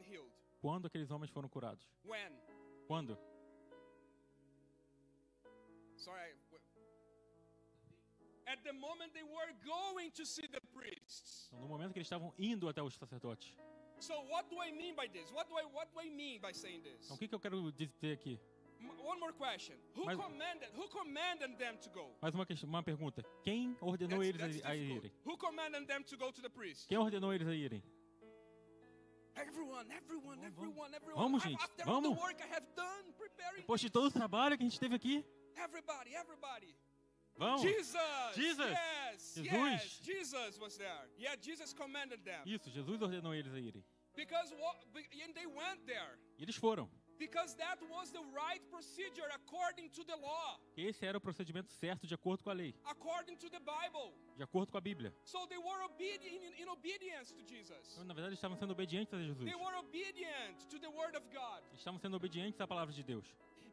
S3: healed?
S1: Quando aqueles homens foram curados?
S3: When?
S1: Quando?
S3: Sorry. At the moment they were going to see the priests.
S1: Então, no momento que eles estavam indo até os sacerdotes.
S3: So what do I mean by this? What do I mean by saying this?
S1: Então, o que eu quero dizer aqui?
S3: One more question. Who
S1: Mas-
S3: commanded them to go?
S1: Mais uma pergunta. Quem ordenou eles
S3: That's
S1: a
S3: difficult.
S1: irem?
S3: Who commanded them to go to the priest?
S1: Quem ordenou eles a irem?
S3: Everyone.
S1: Vamos, gente,
S3: After all the
S1: vamos.
S3: work I have done preparing
S1: Depois de todo o trabalho que a gente teve aqui,
S3: everybody.
S1: vamos.
S3: Jesus.
S1: Jesus.
S3: Yes.
S1: Jesus.
S3: Yes. Jesus was there. Yeah, Jesus commanded them.
S1: Isso, Jesus ordenou eles a irem.
S3: And they went there.
S1: E eles foram.
S3: Because that was the right procedure according to the law,
S1: Esse era o procedimento certo de acordo com a lei,
S3: according to the Bible.
S1: de acordo com a Bíblia.
S3: So they were obedient in obedience to Jesus.
S1: Então, na verdade, eles estavam sendo obedientes a Jesus.
S3: They were obedient to the word of God.
S1: Eles estavam sendo obedientes à palavra de Deus.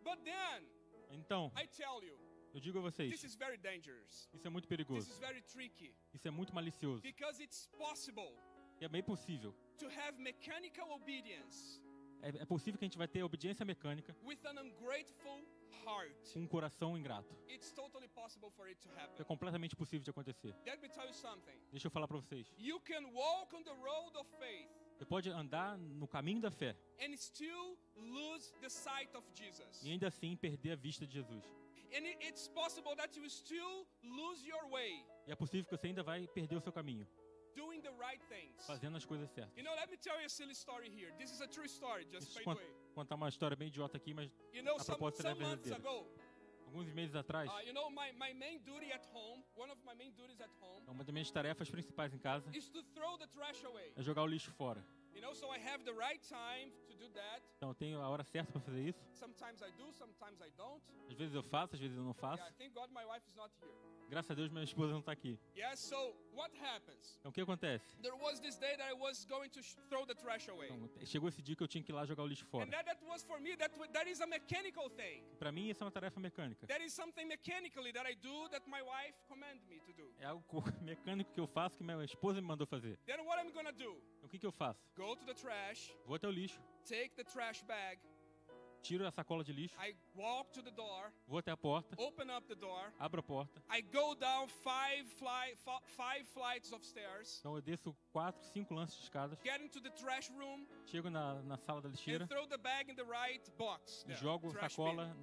S3: But then,
S1: Então,
S3: I tell you,
S1: eu digo a vocês,
S3: this is very dangerous.
S1: isso é muito
S3: This
S1: perigoso.
S3: is very tricky.
S1: Isso é muito malicioso.
S3: Because it's possible
S1: E é bem possível.
S3: to have mechanical obedience
S1: É possível que a gente vai ter obediência mecânica
S3: with an ungrateful heart.
S1: com um coração ingrato.
S3: It's totally possible for it to
S1: É
S3: happen.
S1: completamente possível de acontecer.
S3: Let me tell you something.
S1: Deixa eu falar para vocês.
S3: You can walk on the road of faith
S1: Você pode andar no caminho da fé
S3: and still lose the sight of Jesus.
S1: e ainda assim perder a vista de Jesus.
S3: And it's possible that you still lose your way
S1: E é possível que você ainda vai perder o seu caminho,
S3: doing the right things.
S1: fazendo as coisas certas.
S3: You know, let me tell you a silly story here. This is a true story, just
S1: Deixa
S3: by
S1: eu
S3: the way.
S1: contar uma história bem idiota aqui, mas
S3: You know,
S1: a propósito ela é
S3: some months
S1: verdadeira.
S3: ago,
S1: Alguns meses atrás,
S3: you know, my main duty at home, one of my main duties at home,
S1: uma das minhas tarefas principais em casa
S3: is to throw the trash away.
S1: é jogar o lixo fora.
S3: You know, so I have the right time to do that.
S1: Então eu tenho a hora certa para fazer isso.
S3: Sometimes I do, sometimes I don't.
S1: Às vezes eu faço, às vezes eu não faço.
S3: Yeah, thank God my wife is not here.
S1: Graças a Deus minha esposa não está aqui.
S3: Yeah, so what happens?
S1: Então o que acontece?
S3: There was this day that I was going to throw the trash away.
S1: Então, chegou esse dia que eu tinha que ir lá jogar o lixo fora.
S3: And that was for me, that is a mechanical thing.
S1: Para mim isso é uma tarefa mecânica.
S3: That is something mechanically that I do that my wife commanded me to do.
S1: É algo mecânico que eu faço que minha esposa me mandou fazer.
S3: Then what I'm gonna do?
S1: Então o que eu faço?
S3: Go to the trash,
S1: Vou até o lixo,
S3: take the trash bag,
S1: tiro a sacola de lixo,
S3: I walk to the door,
S1: vou até a porta,
S3: open up the door,
S1: abro a porta.
S3: I go down five flights of stairs,
S1: Então eu desço 4, 5 lances de escadas,
S3: get into the trash room,
S1: chego na sala da lixeira
S3: and throw the bag in the right box.
S1: e
S3: there,
S1: jogo a
S3: trash
S1: sacola
S3: bin.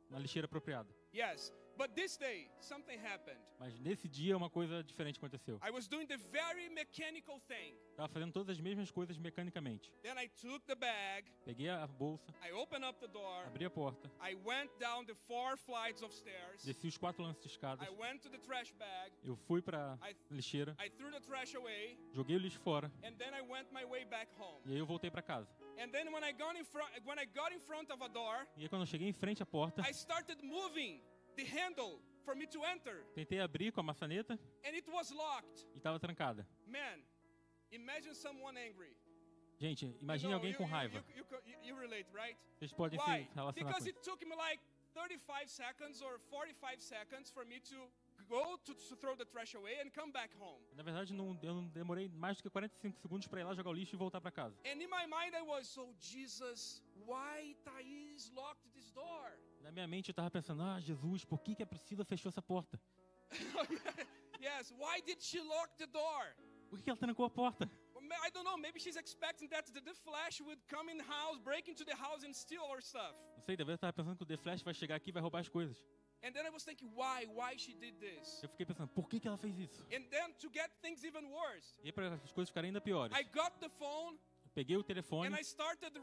S1: na lixeira apropriada.
S3: Yes, but this day something happened.
S1: Mas nesse dia uma coisa diferente aconteceu.
S3: I was doing the very mechanical thing.
S1: Estava fazendo todas as mesmas coisas mecanicamente.
S3: Then I took the bag,
S1: Peguei a bolsa,
S3: I opened up the door,
S1: abri a porta,
S3: I went down the 4 flights of stairs,
S1: desci os 4 lances de escadas,
S3: I went to the trash bag,
S1: eu fui para
S3: I-
S1: lixeira,
S3: I threw the trash away,
S1: joguei o lixo fora
S3: and then I went my way back home.
S1: e aí eu voltei para casa.
S3: And then when I got in front of a door,
S1: E aí quando eu cheguei em frente à porta,
S3: I started moving the handle for me to enter,
S1: tentei abrir com a maçaneta
S3: and it was locked.
S1: e estava trancada.
S3: Man, imagine someone angry.
S1: Gente,
S3: You
S1: imagine
S3: know,
S1: alguém com raiva.
S3: You relate, right?
S1: Vocês podem
S3: Why?
S1: se relacionar
S3: Because
S1: com
S3: it
S1: isso.
S3: took me like 35 seconds or 45 seconds for me to go to throw the trash away and come back home.
S1: Na verdade, eu não demorei mais do que 45 segundos para ir lá jogar o lixo e voltar para casa.
S3: And in my mind I was, so Jesus, why Thais locked this door?
S1: Na minha mente eu estava pensando, Jesus, por que a Priscila fechou essa porta?
S3: Yes, why did she lock the door?
S1: Por que ela trancou a porta?
S3: Well, I don't know, maybe she's expecting that the Flash would come in the house, break into the house and steal our stuff.
S1: Não sei, talvez eu estava pensando que o The Flash vai chegar aqui e vai roubar as coisas.
S3: And then I was thinking, why she did this?
S1: Eu fiquei pensando, por que ela fez isso?
S3: And then to get things even worse,
S1: E aí para as coisas ficarem ainda piores,
S3: I got the phone
S1: eu peguei o telefone
S3: and I started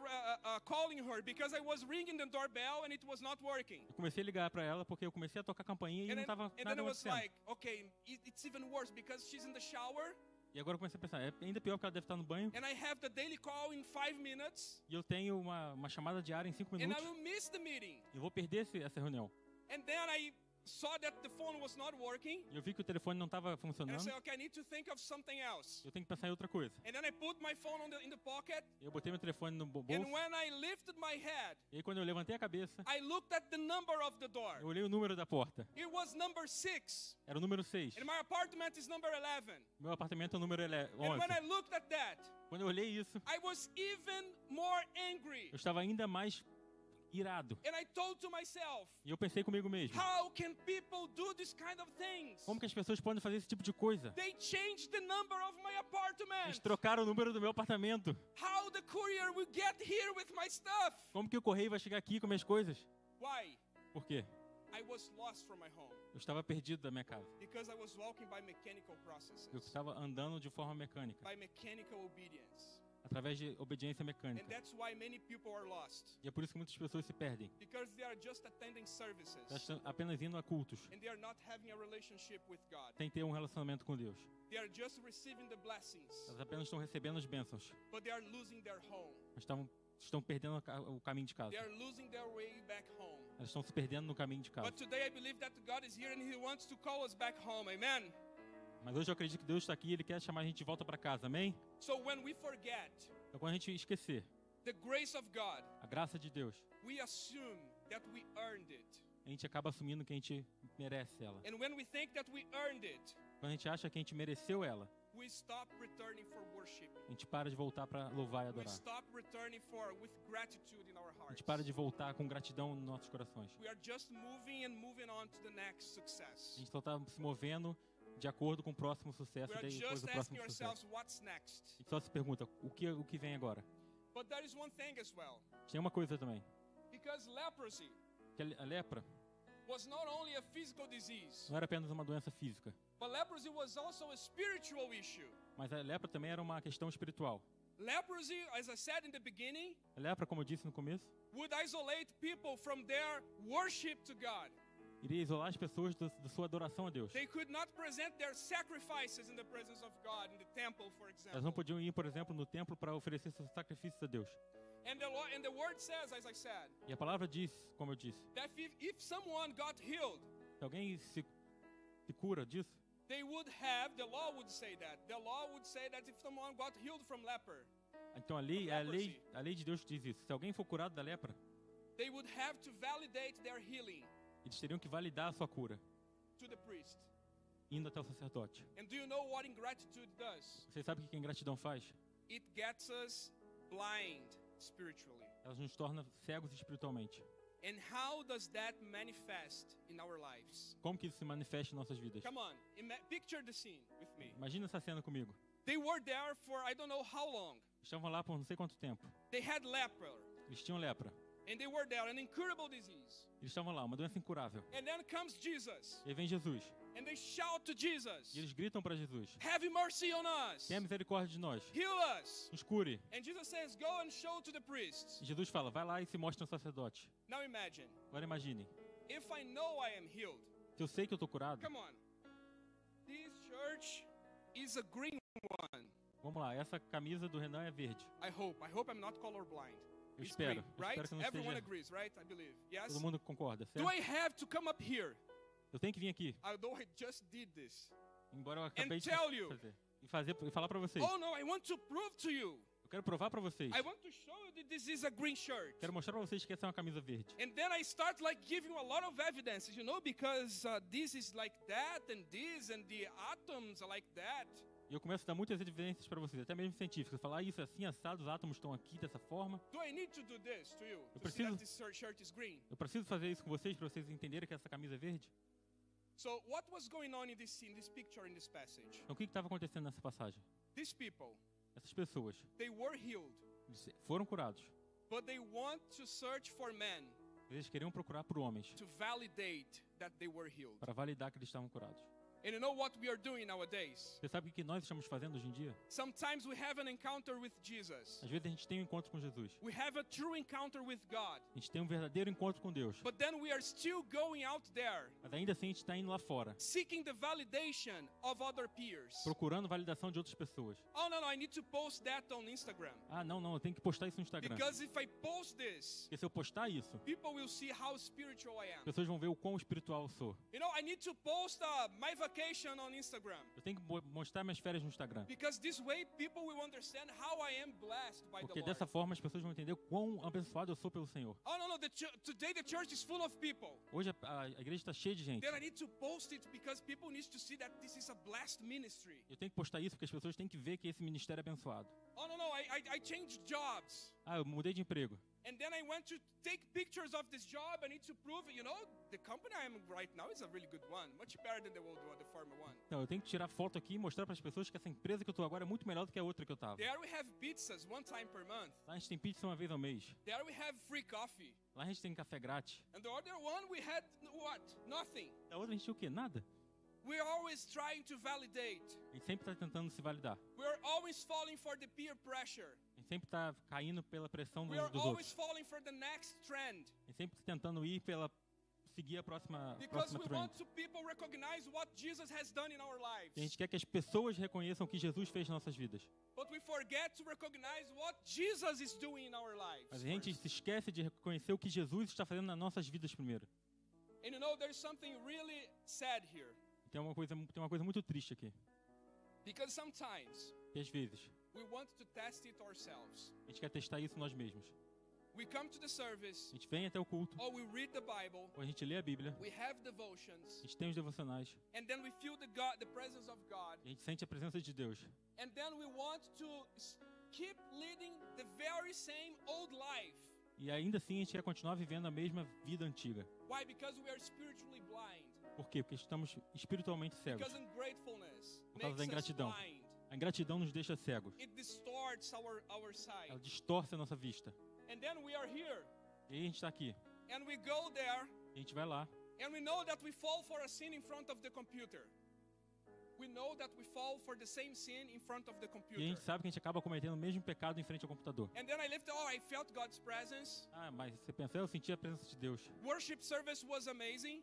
S3: calling her because I was ringing the doorbell and it was not working.
S1: e comecei a ligar para ela porque eu comecei a tocar a campainha e não estava
S3: And then
S1: nada
S3: I was
S1: acontecendo.
S3: like, okay, it's even worse because she's in the shower
S1: E agora eu comecei a pensar, é ainda pior porque ela deve estar no banho
S3: and I have the daily call in 5 minutes
S1: e eu tenho uma chamada diária em 5
S3: and I
S1: minutos
S3: will miss the meeting.
S1: e eu vou perder essa reunião.
S3: And then I saw that the phone was not working
S1: E eu vi que o telefone não estava
S3: and I
S1: funcionando,
S3: said, okay, I need to think of something else.
S1: eu tenho que pensar em outra coisa.
S3: And then I put my phone in the pocket
S1: Eu botei meu telefone no bolso
S3: and when I lifted my head,
S1: e aí quando eu levantei a cabeça,
S3: I looked at the number of the door.
S1: eu olhei o número da porta.
S3: It was number 6
S1: Era o número 6.
S3: and my apartment is number 11.
S1: Meu apartamento é o número
S3: And
S1: 11.
S3: when I looked at that,
S1: Quando eu olhei isso,
S3: I was even more angry.
S1: eu estava ainda mais irado.
S3: And I told to myself,
S1: E eu pensei comigo mesmo,
S3: how can people do this kind of things?
S1: como que as pessoas podem fazer esse tipo de coisa?
S3: They changed the number of my
S1: Eles
S3: apartment.
S1: trocaram o número do meu apartamento.
S3: How the courier will get here with my stuff?
S1: Como que o correio vai chegar aqui com minhas coisas?
S3: Why?
S1: Por quê?
S3: I was lost from my home
S1: Eu estava perdido da minha casa.
S3: because I was walking by mechanical
S1: Eu
S3: processes,
S1: estava andando de forma mecânica,
S3: by mechanical obedience.
S1: através de obediência
S3: And
S1: mecânica.
S3: that's why many people are lost
S1: E é por isso que muitas pessoas se perdem.
S3: because they are just attending services
S1: Elas estão apenas indo a cultos,
S3: and they are not having a relationship with God.
S1: sem ter um relacionamento com Deus.
S3: They are just receiving the blessings,
S1: Elas apenas estão recebendo as bênçãos,
S3: but they are losing their home.
S1: mas estão perdendo o caminho de casa.
S3: They are losing their way back home.
S1: Elas estão se perdendo no caminho de casa.
S3: But today I believe that God is here and He wants to call us back home. Amen.
S1: Mas hoje eu acredito que Deus está aqui e Ele quer chamar a gente de volta para casa. Amém?
S3: So when we forget
S1: Então quando a gente esquecer
S3: the grace of God,
S1: a graça de Deus,
S3: we assume that we earned it.
S1: a gente acaba assumindo que a gente merece ela.
S3: And when we think that we earned it,
S1: Quando a gente acha que a gente mereceu ela,
S3: we stop returning for worship.
S1: a gente para de voltar para louvar e
S3: We
S1: adorar.
S3: stop returning with gratitude in our
S1: A
S3: hearts.
S1: gente para de voltar com gratidão nos nossos corações.
S3: We are just moving and moving on to the next
S1: A
S3: success.
S1: gente só está se movendo de acordo com o próximo sucesso
S3: We are
S1: e depois
S3: just
S1: do
S3: asking
S1: próximo
S3: ourselves,
S1: sucesso.
S3: what's next?
S1: A gente só se pergunta, o que vem agora?
S3: But there is one thing as well.
S1: Tem uma coisa também,
S3: Because leprosy
S1: que a lepra
S3: was not only a physical disease,
S1: não era apenas uma doença física,
S3: but leprosy was also a spiritual issue.
S1: mas a lepra também era uma questão espiritual.
S3: Leprosy, as I said in the beginning,
S1: A lepra, como eu disse no começo,
S3: would isolate people from their worship to God.
S1: iria isolar as pessoas da sua adoração a Deus.
S3: They could not present their sacrifices in the presence of God in the temple, for
S1: Elas não
S3: example.
S1: podiam ir, por exemplo, no templo para oferecer seus sacrifícios a Deus.
S3: And the word says, as I said,
S1: E a palavra diz, como eu disse,
S3: that if someone got healed,
S1: se alguém se cura disso,
S3: they would have, the law would say that. The law would say that if someone got healed from leper,
S1: então a lei de Deus diz isso. Se alguém for curado da lepra,
S3: they would have to validate their healing
S1: eles teriam que validar a sua cura,
S3: to the priest.
S1: indo até o sacerdote.
S3: And do you know what ingratitude does?
S1: Você sabe o que a ingratidão faz?
S3: It gets us blind spiritually.
S1: Ela nos torna cegos espiritualmente.
S3: And how does that manifest in our lives?
S1: Como que isso se manifesta em nossas vidas?
S3: Come on, picture the scene with me.
S1: Imagina essa cena comigo.
S3: They were there for I don't know how long.
S1: Estavam lá por não sei quanto tempo.
S3: They had leper,
S1: Eles tinham lepra.
S3: and they were there, an incurable disease.
S1: Eles estavam lá, uma doença incurável.
S3: And then comes Jesus,
S1: E aí vem Jesus.
S3: and they shout to Jesus,
S1: E eles gritam para Jesus:
S3: have mercy on us,
S1: tenha misericórdia de nós.
S3: heal us.
S1: Nos cure.
S3: And Jesus says, go and show to the priests.
S1: E Jesus fala: vai lá e se mostra no sacerdote.
S3: Now imagine,
S1: Agora imaginem.
S3: if I know I am healed,
S1: Se eu sei que eu estou curado,
S3: come on, this church is a green one.
S1: vamos lá, essa camisa do Renan é verde.
S3: I hope I'm not colorblind.
S1: Eu
S3: It's
S1: espero.
S3: green,
S1: Eu
S3: right?
S1: espero que não
S3: Everyone
S1: esteja.
S3: agrees, right? I believe. Yes?
S1: Todo mundo concorda,
S3: Do
S1: certo?
S3: I have to come up here,
S1: Eu tenho que vir aqui,
S3: although I just did this,
S1: embora eu acabei de
S3: tell you.
S1: fazer e falar para vocês.
S3: oh no, I want to prove to you.
S1: Eu quero provar para vocês.
S3: I want to show you that this is a green shirt.
S1: Quero mostrar para vocês que essa é uma camisa verde.
S3: And then I start like giving a lot of evidence, because this is like that, and this, and the atoms are like that.
S1: E eu começo a dar muitas evidências para vocês, até mesmo científicas. Falar isso é assim, assado, os átomos estão aqui dessa forma.
S3: Do I need to do this to you to see
S1: preciso-
S3: that this shirt is green?
S1: Eu preciso fazer isso com vocês para vocês entenderem que essa camisa é verde.
S3: So what was going on in this scene, this picture, in this passage?
S1: Então o que estava acontecendo nessa passagem?
S3: These people,
S1: Essas pessoas
S3: they were healed,
S1: eles foram curados.
S3: but they want to search for men
S1: Eles queriam procurar por homens
S3: to validate that they were healed.
S1: para validar que eles estavam curados.
S3: And you know what we are doing nowadays?
S1: Você sabe o que nós estamos fazendo hoje em dia?
S3: Sometimes we have an encounter with Jesus.
S1: Às vezes a gente tem um encontro com Jesus.
S3: We have a true encounter with God.
S1: A gente tem um verdadeiro encontro com Deus.
S3: But then we are still going out there
S1: Mas ainda assim a gente está indo lá fora,
S3: seeking the validation of other peers.
S1: procurando validação de outras pessoas.
S3: Oh, no, I need to post that on Instagram.
S1: Ah, não, eu tenho que postar isso no Instagram.
S3: Because if I post this,
S1: Porque se eu postar isso,
S3: people will see how spiritual I
S1: as
S3: am.
S1: pessoas vão ver o quão espiritual eu sou.
S3: I need to post my vacation on Instagram.
S1: Eu tenho que mostrar minhas férias no Instagram.
S3: Because this way people will understand how I am blessed by the
S1: Porque
S3: Lord.
S1: dessa forma as pessoas vão entender o quão abençoado eu sou pelo Senhor.
S3: Oh, no, today the church is full of people.
S1: Hoje a igreja está cheia de gente.
S3: Then I need to post it because people need to see that this is a blessed ministry.
S1: Eu tenho que postar isso porque as pessoas têm que ver que esse ministério é abençoado.
S3: Oh, no, I changed jobs.
S1: Ah, eu mudei de emprego.
S3: And then I went to take pictures of this job. I need to prove, the company I am right now is a really good one. Much better than the old one, the former one.
S1: Então, eu tenho que tirar foto aqui e mostrar para as pessoas que essa empresa que eu estou agora é muito melhor do que a outra que eu estava.
S3: There we have pizzas one time per month.
S1: Lá a gente tem pizza uma vez ao mês.
S3: There we have free coffee.
S1: Lá a gente tem café grátis.
S3: And the other one we had what? Nothing.
S1: Da outra a gente tinha o quê? Nada.
S3: We're always trying to validate.
S1: A gente sempre está tentando se validar.
S3: We're always falling for the peer pressure.
S1: A gente sempre está caindo pela pressão
S3: We are
S1: dos
S3: always
S1: outros.
S3: falling for the next trend.
S1: A gente sempre tentando seguir a próxima
S3: Because we
S1: trend.
S3: want to people recognize what Jesus has done in our lives.
S1: E a gente quer que as pessoas reconheçam o que Jesus fez nas nossas vidas.
S3: But we forget to recognize what Jesus is doing in our lives.
S1: Mas a gente
S3: first.
S1: se esquece de reconhecer o que Jesus está fazendo nas nossas vidas primeiro.
S3: And there's something really sad here.
S1: Tem uma coisa muito triste aqui.
S3: Because sometimes
S1: Que às vezes
S3: we want to test it ourselves.
S1: a gente quer testar isso nós mesmos.
S3: We come to the service,
S1: A gente vem até o culto,
S3: or we read the Bible,
S1: ou a gente lê a Bíblia,
S3: we have
S1: a
S3: devotions,
S1: gente tem os devocionais,
S3: and then we feel the presence of God.
S1: e a gente sente a presença de Deus.
S3: And then we want to keep leading the very same old life.
S1: E ainda assim a gente quer continuar vivendo a mesma vida antiga.
S3: Why? Because we are spiritually blind.
S1: Por quê? Porque estamos espiritualmente cegos.
S3: Because ungratefulness
S1: Por causa da
S3: makes us
S1: ingratidão.
S3: blind.
S1: A ingratidão nos deixa cegos.
S3: It distorts our sight.
S1: Ela distorce a nossa vista.
S3: And then we are here,
S1: E aí a gente está aqui.
S3: and we go there,
S1: E a gente vai lá.
S3: and we know that we fall for a sin in front of the computer. We know that we fall for the same sin in front of the
S1: E a
S3: computer.
S1: gente sabe que a gente acaba cometendo o mesmo pecado em frente ao computador.
S3: And then I felt God's presence.
S1: Ah, mas você pensa, eu senti a presença de Deus.
S3: Worship service was amazing.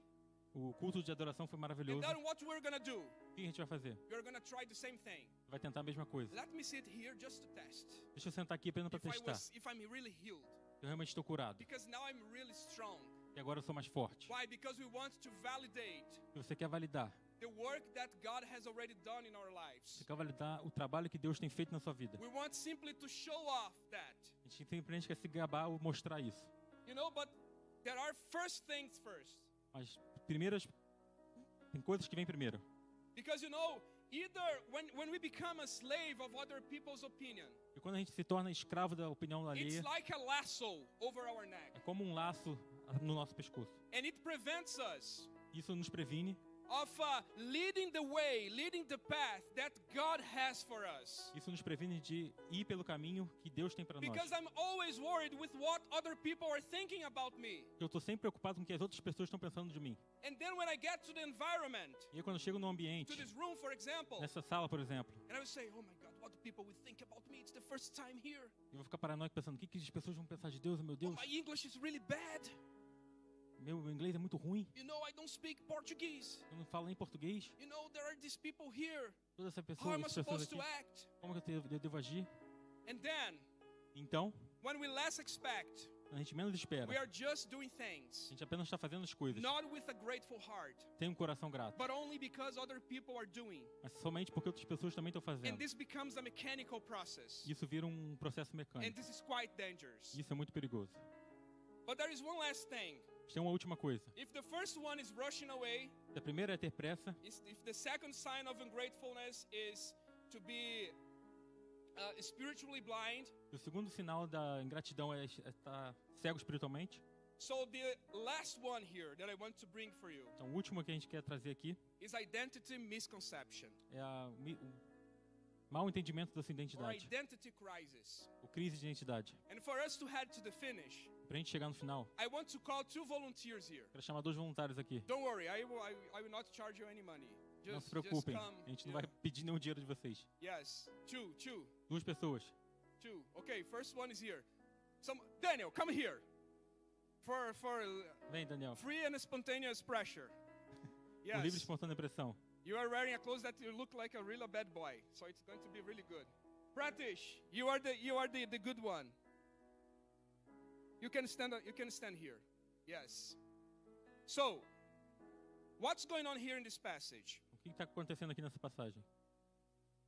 S1: O culto de adoração foi
S3: And
S1: maravilhoso.
S3: then what we're gonna do?
S1: O que a gente vai fazer?
S3: We're gonna try the same thing.
S1: Vai tentar a mesma coisa.
S3: Let me sit here just to test.
S1: Deixa eu sentar aqui apenas para testar.
S3: If I'm really healed.
S1: Eu realmente estou curado.
S3: Because now I'm really strong.
S1: E agora eu sou mais forte.
S3: Why? Because we want to validate
S1: E você quer validar.
S3: the work that God has already done in our lives.
S1: Você quer validar o trabalho que Deus tem feito na sua vida.
S3: We want simply to show off that.
S1: A gente simplesmente quer se gabar ou mostrar isso.
S3: You know, but there are first things first.
S1: Mas primeiras... Tem coisas que vêm primeiro.
S3: Because you know, either when we become a slave of other people's opinion,
S1: E quando a gente se torna escravo da opinião
S3: it's
S1: alheia,
S3: like a lasso over our neck.
S1: é como um laço no nosso pescoço.
S3: And it prevents us
S1: Isso nos previne.
S3: of leading the way, leading the path that God has for us.
S1: Isso nos previne de ir pelo caminho que Deus tem para nós.
S3: Because I'm always worried with what other people are thinking about me.
S1: Eu estou sempre preocupado com o que as outras pessoas estão pensando de mim.
S3: And then when I get to the environment,
S1: E aí quando eu chego no
S3: to
S1: ambiente,
S3: this room, for example,
S1: nessa sala, por exemplo,
S3: and I would say, oh my God, what do people will think about me? It's the first time here.
S1: eu vou ficar paranoico pensando, o que as pessoas vão pensar de Deus? Meu
S3: Oh,
S1: Deus,
S3: my English is really bad.
S1: meu inglês é muito ruim.
S3: You know, I don't speak Portuguese.
S1: Eu não falo nem português.
S3: You know, there are these people here.
S1: Todas essas
S3: How
S1: pessoas,
S3: am I
S1: essas pessoas
S3: supposed to
S1: aqui,
S3: act?
S1: como que eu devo agir?
S3: And then,
S1: Então,
S3: when we less expect,
S1: a gente menos espera.
S3: we are just doing
S1: A
S3: things,
S1: gente apenas está fazendo as coisas.
S3: not with a grateful heart,
S1: Tem um coração grato.
S3: but only because other people are doing.
S1: Mas somente porque outras pessoas também estão
S3: And
S1: fazendo.
S3: this becomes a mechanical process.
S1: Isso vira um processo
S3: And
S1: mecânico.
S3: this is quite dangerous.
S1: Isso é muito perigoso.
S3: But there is one last thing.
S1: Tem uma última coisa.
S3: If the first one is rushing away,
S1: A primeira é ter pressa.
S3: if the second sign of ungratefulness is to be spiritually blind,
S1: E o segundo sinal da ingratidão é estar cego espiritualmente.
S3: so the last one here that I want to bring for you
S1: Então, o último que a gente quer trazer aqui
S3: is identity misconception
S1: é o mau entendimento da sua
S3: or
S1: identidade.
S3: identity crisis.
S1: O crise de identidade.
S3: And for us to head to the finish,
S1: Pra gente chegar no final,
S3: I want to call two volunteers here.
S1: quero chamar 2 voluntários aqui.
S3: Don't worry, I will not charge you any money.
S1: Não se
S3: Just
S1: preocupem,
S3: come.
S1: a gente não
S3: you
S1: vai pedir nenhum dinheiro de vocês.
S3: know. Yes, two.
S1: 2 pessoas.
S3: Okay, first one is here. Daniel, come here. For
S1: Vem, Daniel.
S3: free and spontaneous pressure.
S1: O livre de
S3: Yes.
S1: espontânea pressão.
S3: You are wearing a clothes that you look like a real bad boy, so it's going to be really good. Pratish, you are the good one. You can stand here. Yes. So, what's going on here in this passage?
S1: O que está acontecendo aqui nessa passagem?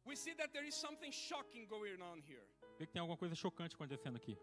S3: We see that there is something shocking going on here.
S1: Vê que tem alguma coisa chocante acontecendo aqui.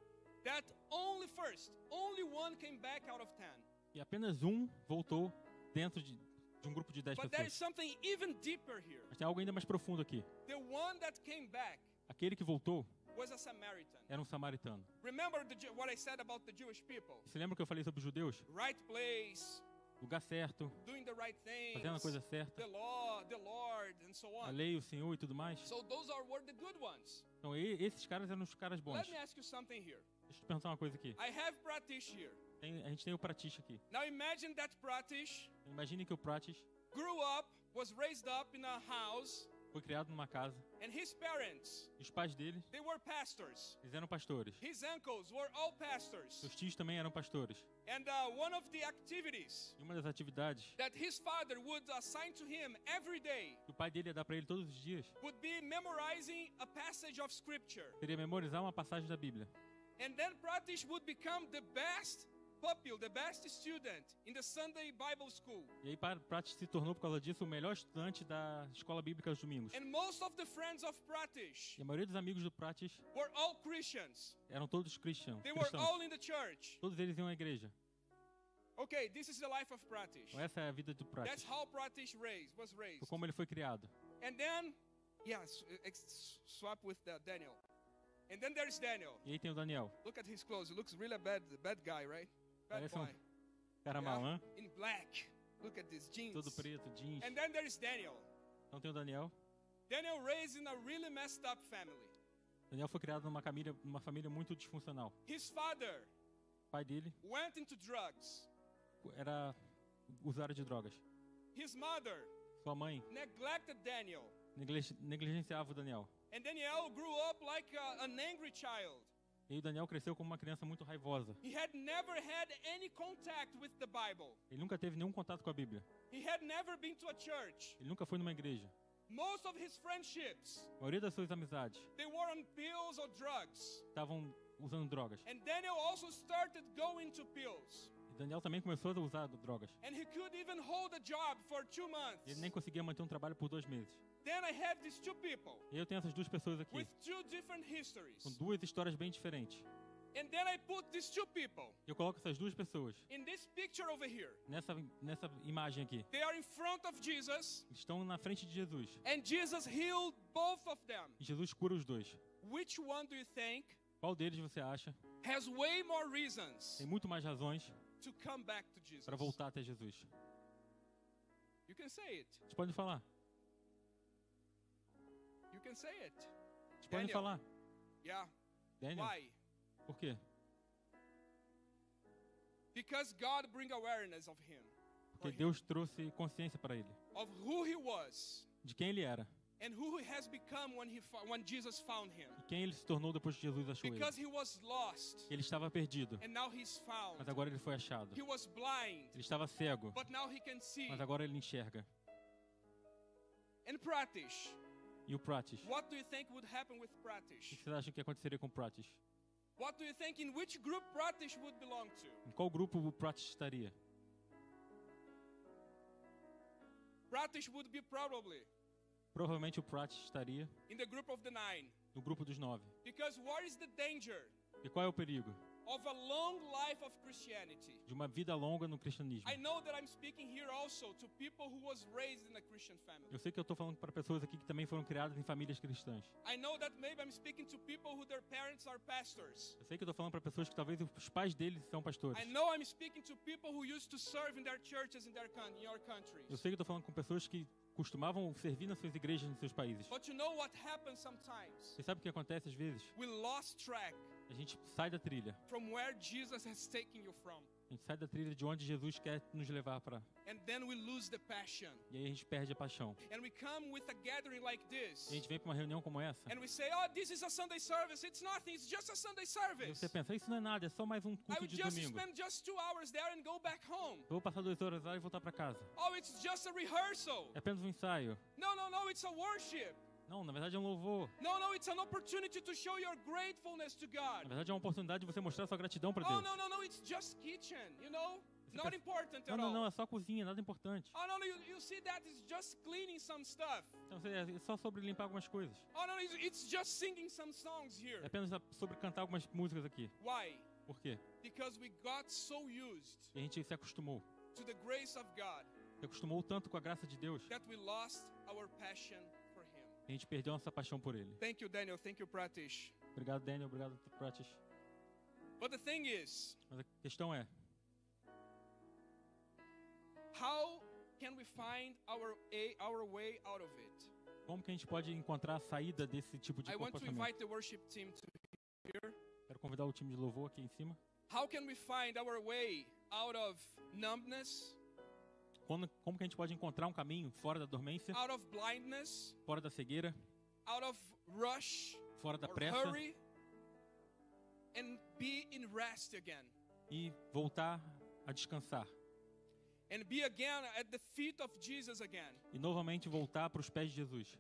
S3: That only one came back out of 10.
S1: E apenas um voltou dentro de um grupo de 10
S3: But there is
S1: pessoas.
S3: something even deeper here.
S1: Mas tem algo ainda mais profundo aqui.
S3: The one that came back
S1: Aquele que voltou
S3: was a Samaritan.
S1: era um samaritano.
S3: Remember what I said about the Jewish people?
S1: Você lembra que eu falei sobre os judeus?
S3: Right place,
S1: Lugar certo,
S3: doing the right things,
S1: fazendo a coisa certa,
S3: the law, the Lord, and so
S1: a
S3: on.
S1: lei, o Senhor e tudo mais.
S3: So those were the good ones.
S1: Então esses caras eram os caras bons.
S3: Let me ask you something here.
S1: Deixa eu te perguntar uma coisa aqui.
S3: I have Pratish here.
S1: A gente tem o Pratish aqui.
S3: Now imagine that Pratish
S1: Imagine que o Pratish
S3: grew up, was raised up in a house,
S1: foi criado numa casa.
S3: and his parents,
S1: E os pais dele,
S3: they were pastors.
S1: eles eram pastores.
S3: His uncles were all pastors.
S1: Seus tios também eram pastores.
S3: And one of the activities
S1: E uma das atividades
S3: that his father would assign to him every day
S1: que o pai dele ia dar para ele todos os dias
S3: would be memorizing a passage of scripture.
S1: seria memorizar uma passagem da Bíblia.
S3: And then Pratish would become the best pupil, the best student in the Sunday Bible school.
S1: E aí Pratish se tornou, por causa disso, o melhor estudante da escola bíblica aos domingos.
S3: And most of the friends of Pratish
S1: E a maioria dos amigos do Pratish
S3: were all Christians.
S1: eram todos cristãos.
S3: They were all in the church.
S1: Todos eles iam à igreja.
S3: Okay, this is the life of Pratish.
S1: Então essa é a vida do
S3: That's
S1: Pratish.
S3: how Pratish was raised.
S1: Foi como ele foi criado.
S3: And then, swap with Daniel. And then there's Daniel.
S1: E aí tem o Daniel.
S3: Look at his clothes. He looks really bad guy, right? Bad
S1: Parece
S3: boy.
S1: Cara
S3: Yeah?
S1: mal, hein?
S3: In black. Look at this, jeans.
S1: todo preto, jeans.
S3: And then there's Daniel.
S1: Então tem o Daniel.
S3: Daniel raised in a really messed up family.
S1: Daniel foi criado numa família muito disfuncional.
S3: His father
S1: O pai dele
S3: went into drugs.
S1: era usuário de drogas.
S3: His mother
S1: Sua mãe
S3: neglected Daniel.
S1: negligenciava o Daniel.
S3: And Daniel grew up like an angry child.
S1: E o Daniel cresceu como uma criança muito raivosa.
S3: He had never had any contact with the Bible.
S1: Ele nunca teve nenhum contato com a Bíblia.
S3: He had never been to a church.
S1: Ele nunca foi numa igreja.
S3: Most of his friendships,
S1: A maioria das suas amizades
S3: they were on pills or drugs.
S1: estavam usando drogas.
S3: And Daniel also started going to pills.
S1: E Daniel também começou a usar drogas.
S3: And he could even hold a job for 2 months.
S1: Ele nem conseguia manter um trabalho por 2 meses.
S3: Then I have these two people
S1: E eu tenho essas duas pessoas aqui,
S3: with two different histories.
S1: com duas histórias bem diferentes.
S3: And then I put these two people
S1: E eu coloco essas duas pessoas
S3: in this picture over here.
S1: nessa imagem aqui.
S3: They are in front of Jesus,
S1: Eles estão na frente de Jesus.
S3: and Jesus healed both of them.
S1: E Jesus cura os dois.
S3: Which one do you think
S1: Qual deles você acha
S3: has way more reasons
S1: tem muito mais razões
S3: to come back to Jesus?
S1: para voltar até Jesus?
S3: You can say it.
S1: Vocês podem falar.
S3: You can say it.
S1: Vocês podem
S3: Daniel.
S1: falar.
S3: Yeah.
S1: Daniel,
S3: Why?
S1: por quê?
S3: Because God bring awareness of him,
S1: Porque Deus trouxe consciência para ele.
S3: of who he was,
S1: De quem ele era.
S3: and who he has become when Jesus found him.
S1: E quem ele se tornou depois que Jesus achou ele.
S3: Because he was lost,
S1: Ele estava perdido,
S3: and now he's found.
S1: mas agora ele foi achado.
S3: He was blind,
S1: Ele estava cego,
S3: but now he can see.
S1: mas agora ele enxerga.
S3: And Pratish,
S1: E o Pratis? O
S3: what do you think would happen with
S1: que
S3: Pratish?
S1: vocês acham que aconteceria com o Pratis?
S3: What do you think in which group Pratish would belong to?
S1: Em qual grupo o Pratis estaria?
S3: Pratish would be probably
S1: Provavelmente o Pratis estaria
S3: in the group of the 9.
S1: no grupo dos 9.
S3: Because what is the danger
S1: E qual é o perigo?
S3: of a long life of Christianity?
S1: De uma vida longa no cristianismo.
S3: I know that I'm speaking here also to people who was raised in a Christian family.
S1: Eu sei que eu estou falando para pessoas aqui que também foram criadas em famílias cristãs.
S3: I know that maybe I'm speaking to people who their parents are pastors.
S1: Eu sei que eu estou falando para pessoas que talvez os pais deles são pastores.
S3: I know I'm speaking to people who used to serve in their churches in your countries.
S1: Eu sei que eu estou falando com pessoas que costumavam servir nas suas igrejas nos seus países.
S3: But you know what happens sometimes?
S1: Você sabe o que acontece às vezes?
S3: We lost track
S1: A gente sai da trilha.
S3: from where Jesus has taken you from.
S1: A gente sai da trilha de onde Jesus quer nos levar para.
S3: And then we lose the passion.
S1: E aí a gente perde a paixão.
S3: And we come with a gathering like this.
S1: E a gente vem para uma reunião como essa.
S3: And we say, oh, this is a Sunday service. It's nothing. It's just a Sunday
S1: E
S3: service.
S1: você pensa, isso não é nada, é só mais um
S3: I
S1: culto
S3: would
S1: de
S3: just
S1: domingo.
S3: spend just 2 hours there and go back home.
S1: Eu vou passar 2 horas lá e voltar para casa.
S3: Oh, it's just a rehearsal.
S1: É apenas um ensaio.
S3: No, it's a worship.
S1: Não, na verdade é um louvor.
S3: No, it's an opportunity to show your gratefulness to
S1: Na
S3: God.
S1: verdade é uma oportunidade de você mostrar sua gratidão para
S3: Oh,
S1: Deus.
S3: no, it's just kitchen, you know?
S1: Você
S3: Not
S1: pensa,
S3: important at
S1: não,
S3: all.
S1: é só cozinha, nada importante.
S3: Oh, no, you see that it's just cleaning some stuff.
S1: Então é só sobre limpar algumas coisas.
S3: Oh, no, it's just singing some songs
S1: É
S3: here.
S1: apenas sobre cantar algumas músicas aqui.
S3: Why?
S1: Por quê?
S3: Because we got so used
S1: E a gente se acostumou.
S3: to the grace of God
S1: Se acostumou tanto com a graça de Deus,
S3: that we lost our passion for Him.
S1: que a gente perdeu nossa paixão por Ele.
S3: Thank you, Daniel. Thank you, Pratish.
S1: Obrigado, Daniel. Obrigado, Pratis.
S3: But the thing is,
S1: Mas a questão é,
S3: how can we find our way out of it?
S1: como que a gente pode encontrar a saída desse tipo de
S3: I want to
S1: comportamento?
S3: invite the worship team to here.
S1: Quero convidar o time de louvor aqui em cima.
S3: How can we find our way out of numbness,
S1: Como que a gente pode encontrar um caminho fora da dormência,
S3: out of blindness,
S1: fora da cegueira,
S3: out of rush
S1: fora da
S3: or
S1: pressa
S3: hurry, and be in rest again?
S1: e voltar a descansar?
S3: And be again at the feet of Jesus again.
S1: E novamente voltar para os pés de Jesus.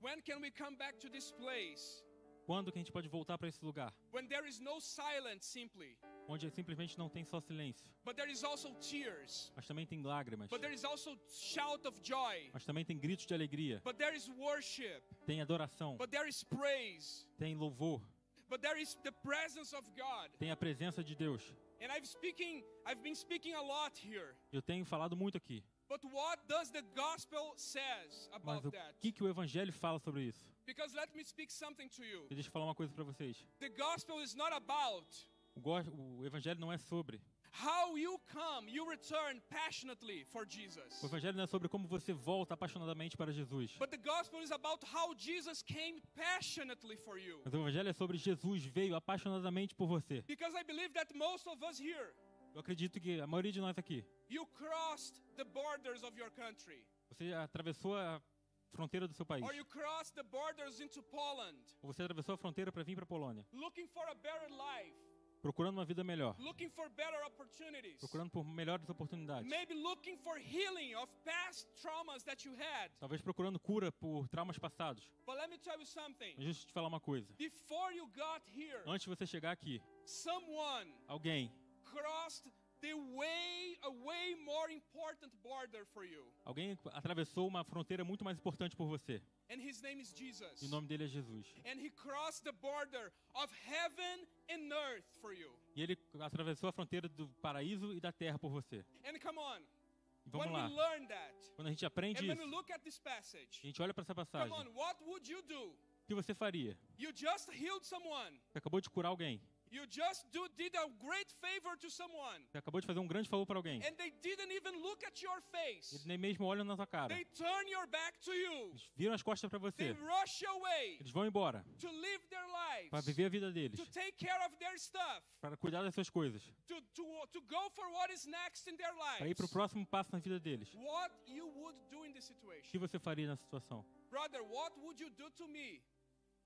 S3: When can we come back to this place?
S1: Quando que a gente pode voltar para esse lugar?
S3: When there is no silence simply,
S1: Onde simplesmente não tem só silêncio,
S3: but there is also tears,
S1: mas também tem lágrimas,
S3: but there is also shout of joy,
S1: mas também tem gritos de alegria,
S3: but there is worship,
S1: tem adoração,
S3: but there is praise,
S1: tem louvor,
S3: but there is the presence of God.
S1: tem a presença de Deus.
S3: And I've been speaking a lot here.
S1: Eu tenho falado muito aqui,
S3: But what does the gospel says
S1: mas
S3: about
S1: o
S3: that?
S1: que o Evangelho fala sobre isso?
S3: Because let me speak something to you.
S1: E deixa eu falar uma coisa para vocês.
S3: The gospel is not about
S1: O Evangelho não é sobre
S3: how you come, you return passionately for Jesus.
S1: O evangelho não é sobre como você volta apaixonadamente para Jesus.
S3: But the gospel is about how Jesus came passionately for you.
S1: Mas o evangelho é sobre Jesus veio apaixonadamente por você.
S3: Because I believe that most of us here,
S1: Eu acredito que a maioria de nós aqui,
S3: you crossed the borders of your country.
S1: você atravessou a fronteira do seu país.
S3: Or you crossed the borders into Poland,
S1: Ou você atravessou a fronteira para vir para a Polônia,
S3: looking for a better life,
S1: procurando uma vida melhor,
S3: looking for better opportunities.
S1: procurando por melhores oportunidades.
S3: Maybe looking for healing of past traumas that you had.
S1: Talvez procurando cura por traumas passados.
S3: But let me tell you something.
S1: Mas deixa eu te falar uma coisa.
S3: Before you got here,
S1: Antes de você chegar aqui,
S3: someone
S1: alguém
S3: crossed a way more important border for you.
S1: atravessou uma fronteira muito mais importante por você.
S3: And his name is Jesus.
S1: E o nome dele é Jesus.
S3: And he crossed the border of heaven and earth for you.
S1: E ele atravessou a fronteira do paraíso e da terra por você.
S3: And come on.
S1: E vamos
S3: When
S1: lá.
S3: we learn that,
S1: Quando a gente aprende
S3: and when we
S1: isso,
S3: look at this passage,
S1: a gente olha para essa
S3: come
S1: passagem.
S3: on, what would you do?
S1: O que você faria?
S3: You just healed someone.
S1: Você acabou de curar alguém.
S3: You just did a great favor to someone.
S1: Você acabou de fazer um grande favor para alguém.
S3: And they didn't even look at your face.
S1: Eles nem mesmo olham na sua cara.
S3: They turn your back to you.
S1: Eles viram as costas para
S3: They
S1: você.
S3: rush away
S1: Eles vão embora
S3: to live their
S1: para
S3: lives,
S1: viver a vida deles,
S3: to take care of their stuff,
S1: para cuidar das suas coisas,
S3: to go for what is next in their
S1: para ir para o
S3: lives.
S1: próximo passo na vida deles.
S3: What you would do in this
S1: O
S3: situation?
S1: que você faria nessa situação?
S3: Brother, what would you do to me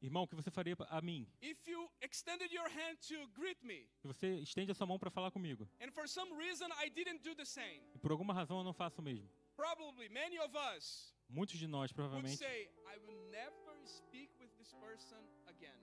S1: Irmão, o que você faria a mim?
S3: if you extended your hand to greet me,
S1: Se você estende a sua mão para falar comigo,
S3: and for some reason I didn't do the same?
S1: e por alguma razão eu não faço o mesmo.
S3: Probably many of us
S1: Muitos de nós,
S3: would
S1: provavelmente,
S3: say, I will never speak with this person again.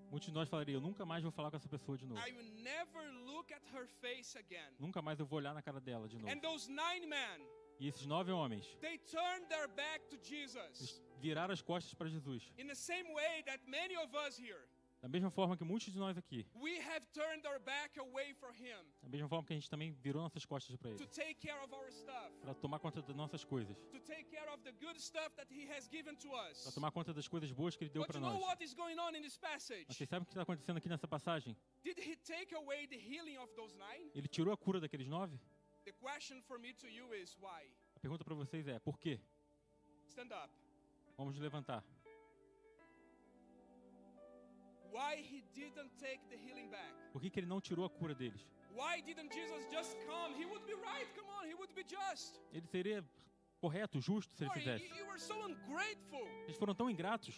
S1: muitos de nós falariam, eu nunca mais vou falar com essa pessoa de novo.
S3: I will never look at her face again.
S1: Nunca mais eu vou olhar na cara dela de novo.
S3: And those 9 men,
S1: E esses 9 homens,
S3: they turned their back to
S1: eles
S3: Jesus
S1: viraram as costas para Jesus.
S3: in the same way that many of us here,
S1: Da mesma forma que muitos de nós aqui,
S3: we have turned our back away from him
S1: da mesma forma que a gente também virou nossas costas para
S3: to
S1: ele,
S3: take care of our stuff,
S1: para tomar conta das nossas coisas,
S3: to take care of the good stuff that he has given to
S1: para
S3: us.
S1: tomar conta das coisas boas que ele deu
S3: But
S1: para
S3: you know
S1: nós.
S3: what is going on in this
S1: Mas
S3: passage?
S1: vocês sabem o que está acontecendo aqui nessa passagem?
S3: Did he take away the healing of those 9?
S1: Ele tirou a cura daqueles 9?
S3: The question for me to you is why?
S1: A pergunta para vocês é, por quê?
S3: Stand up.
S1: Vamos nos levantar.
S3: Why he didn't take the healing back?
S1: Por que ele não tirou a cura deles?
S3: Why didn't Jesus just come? He would be right. Come on, he would be just.
S1: Ele seria correto, justo, se ele
S3: Or
S1: fizesse.
S3: you were so ungrateful.
S1: Eles foram tão ingratos.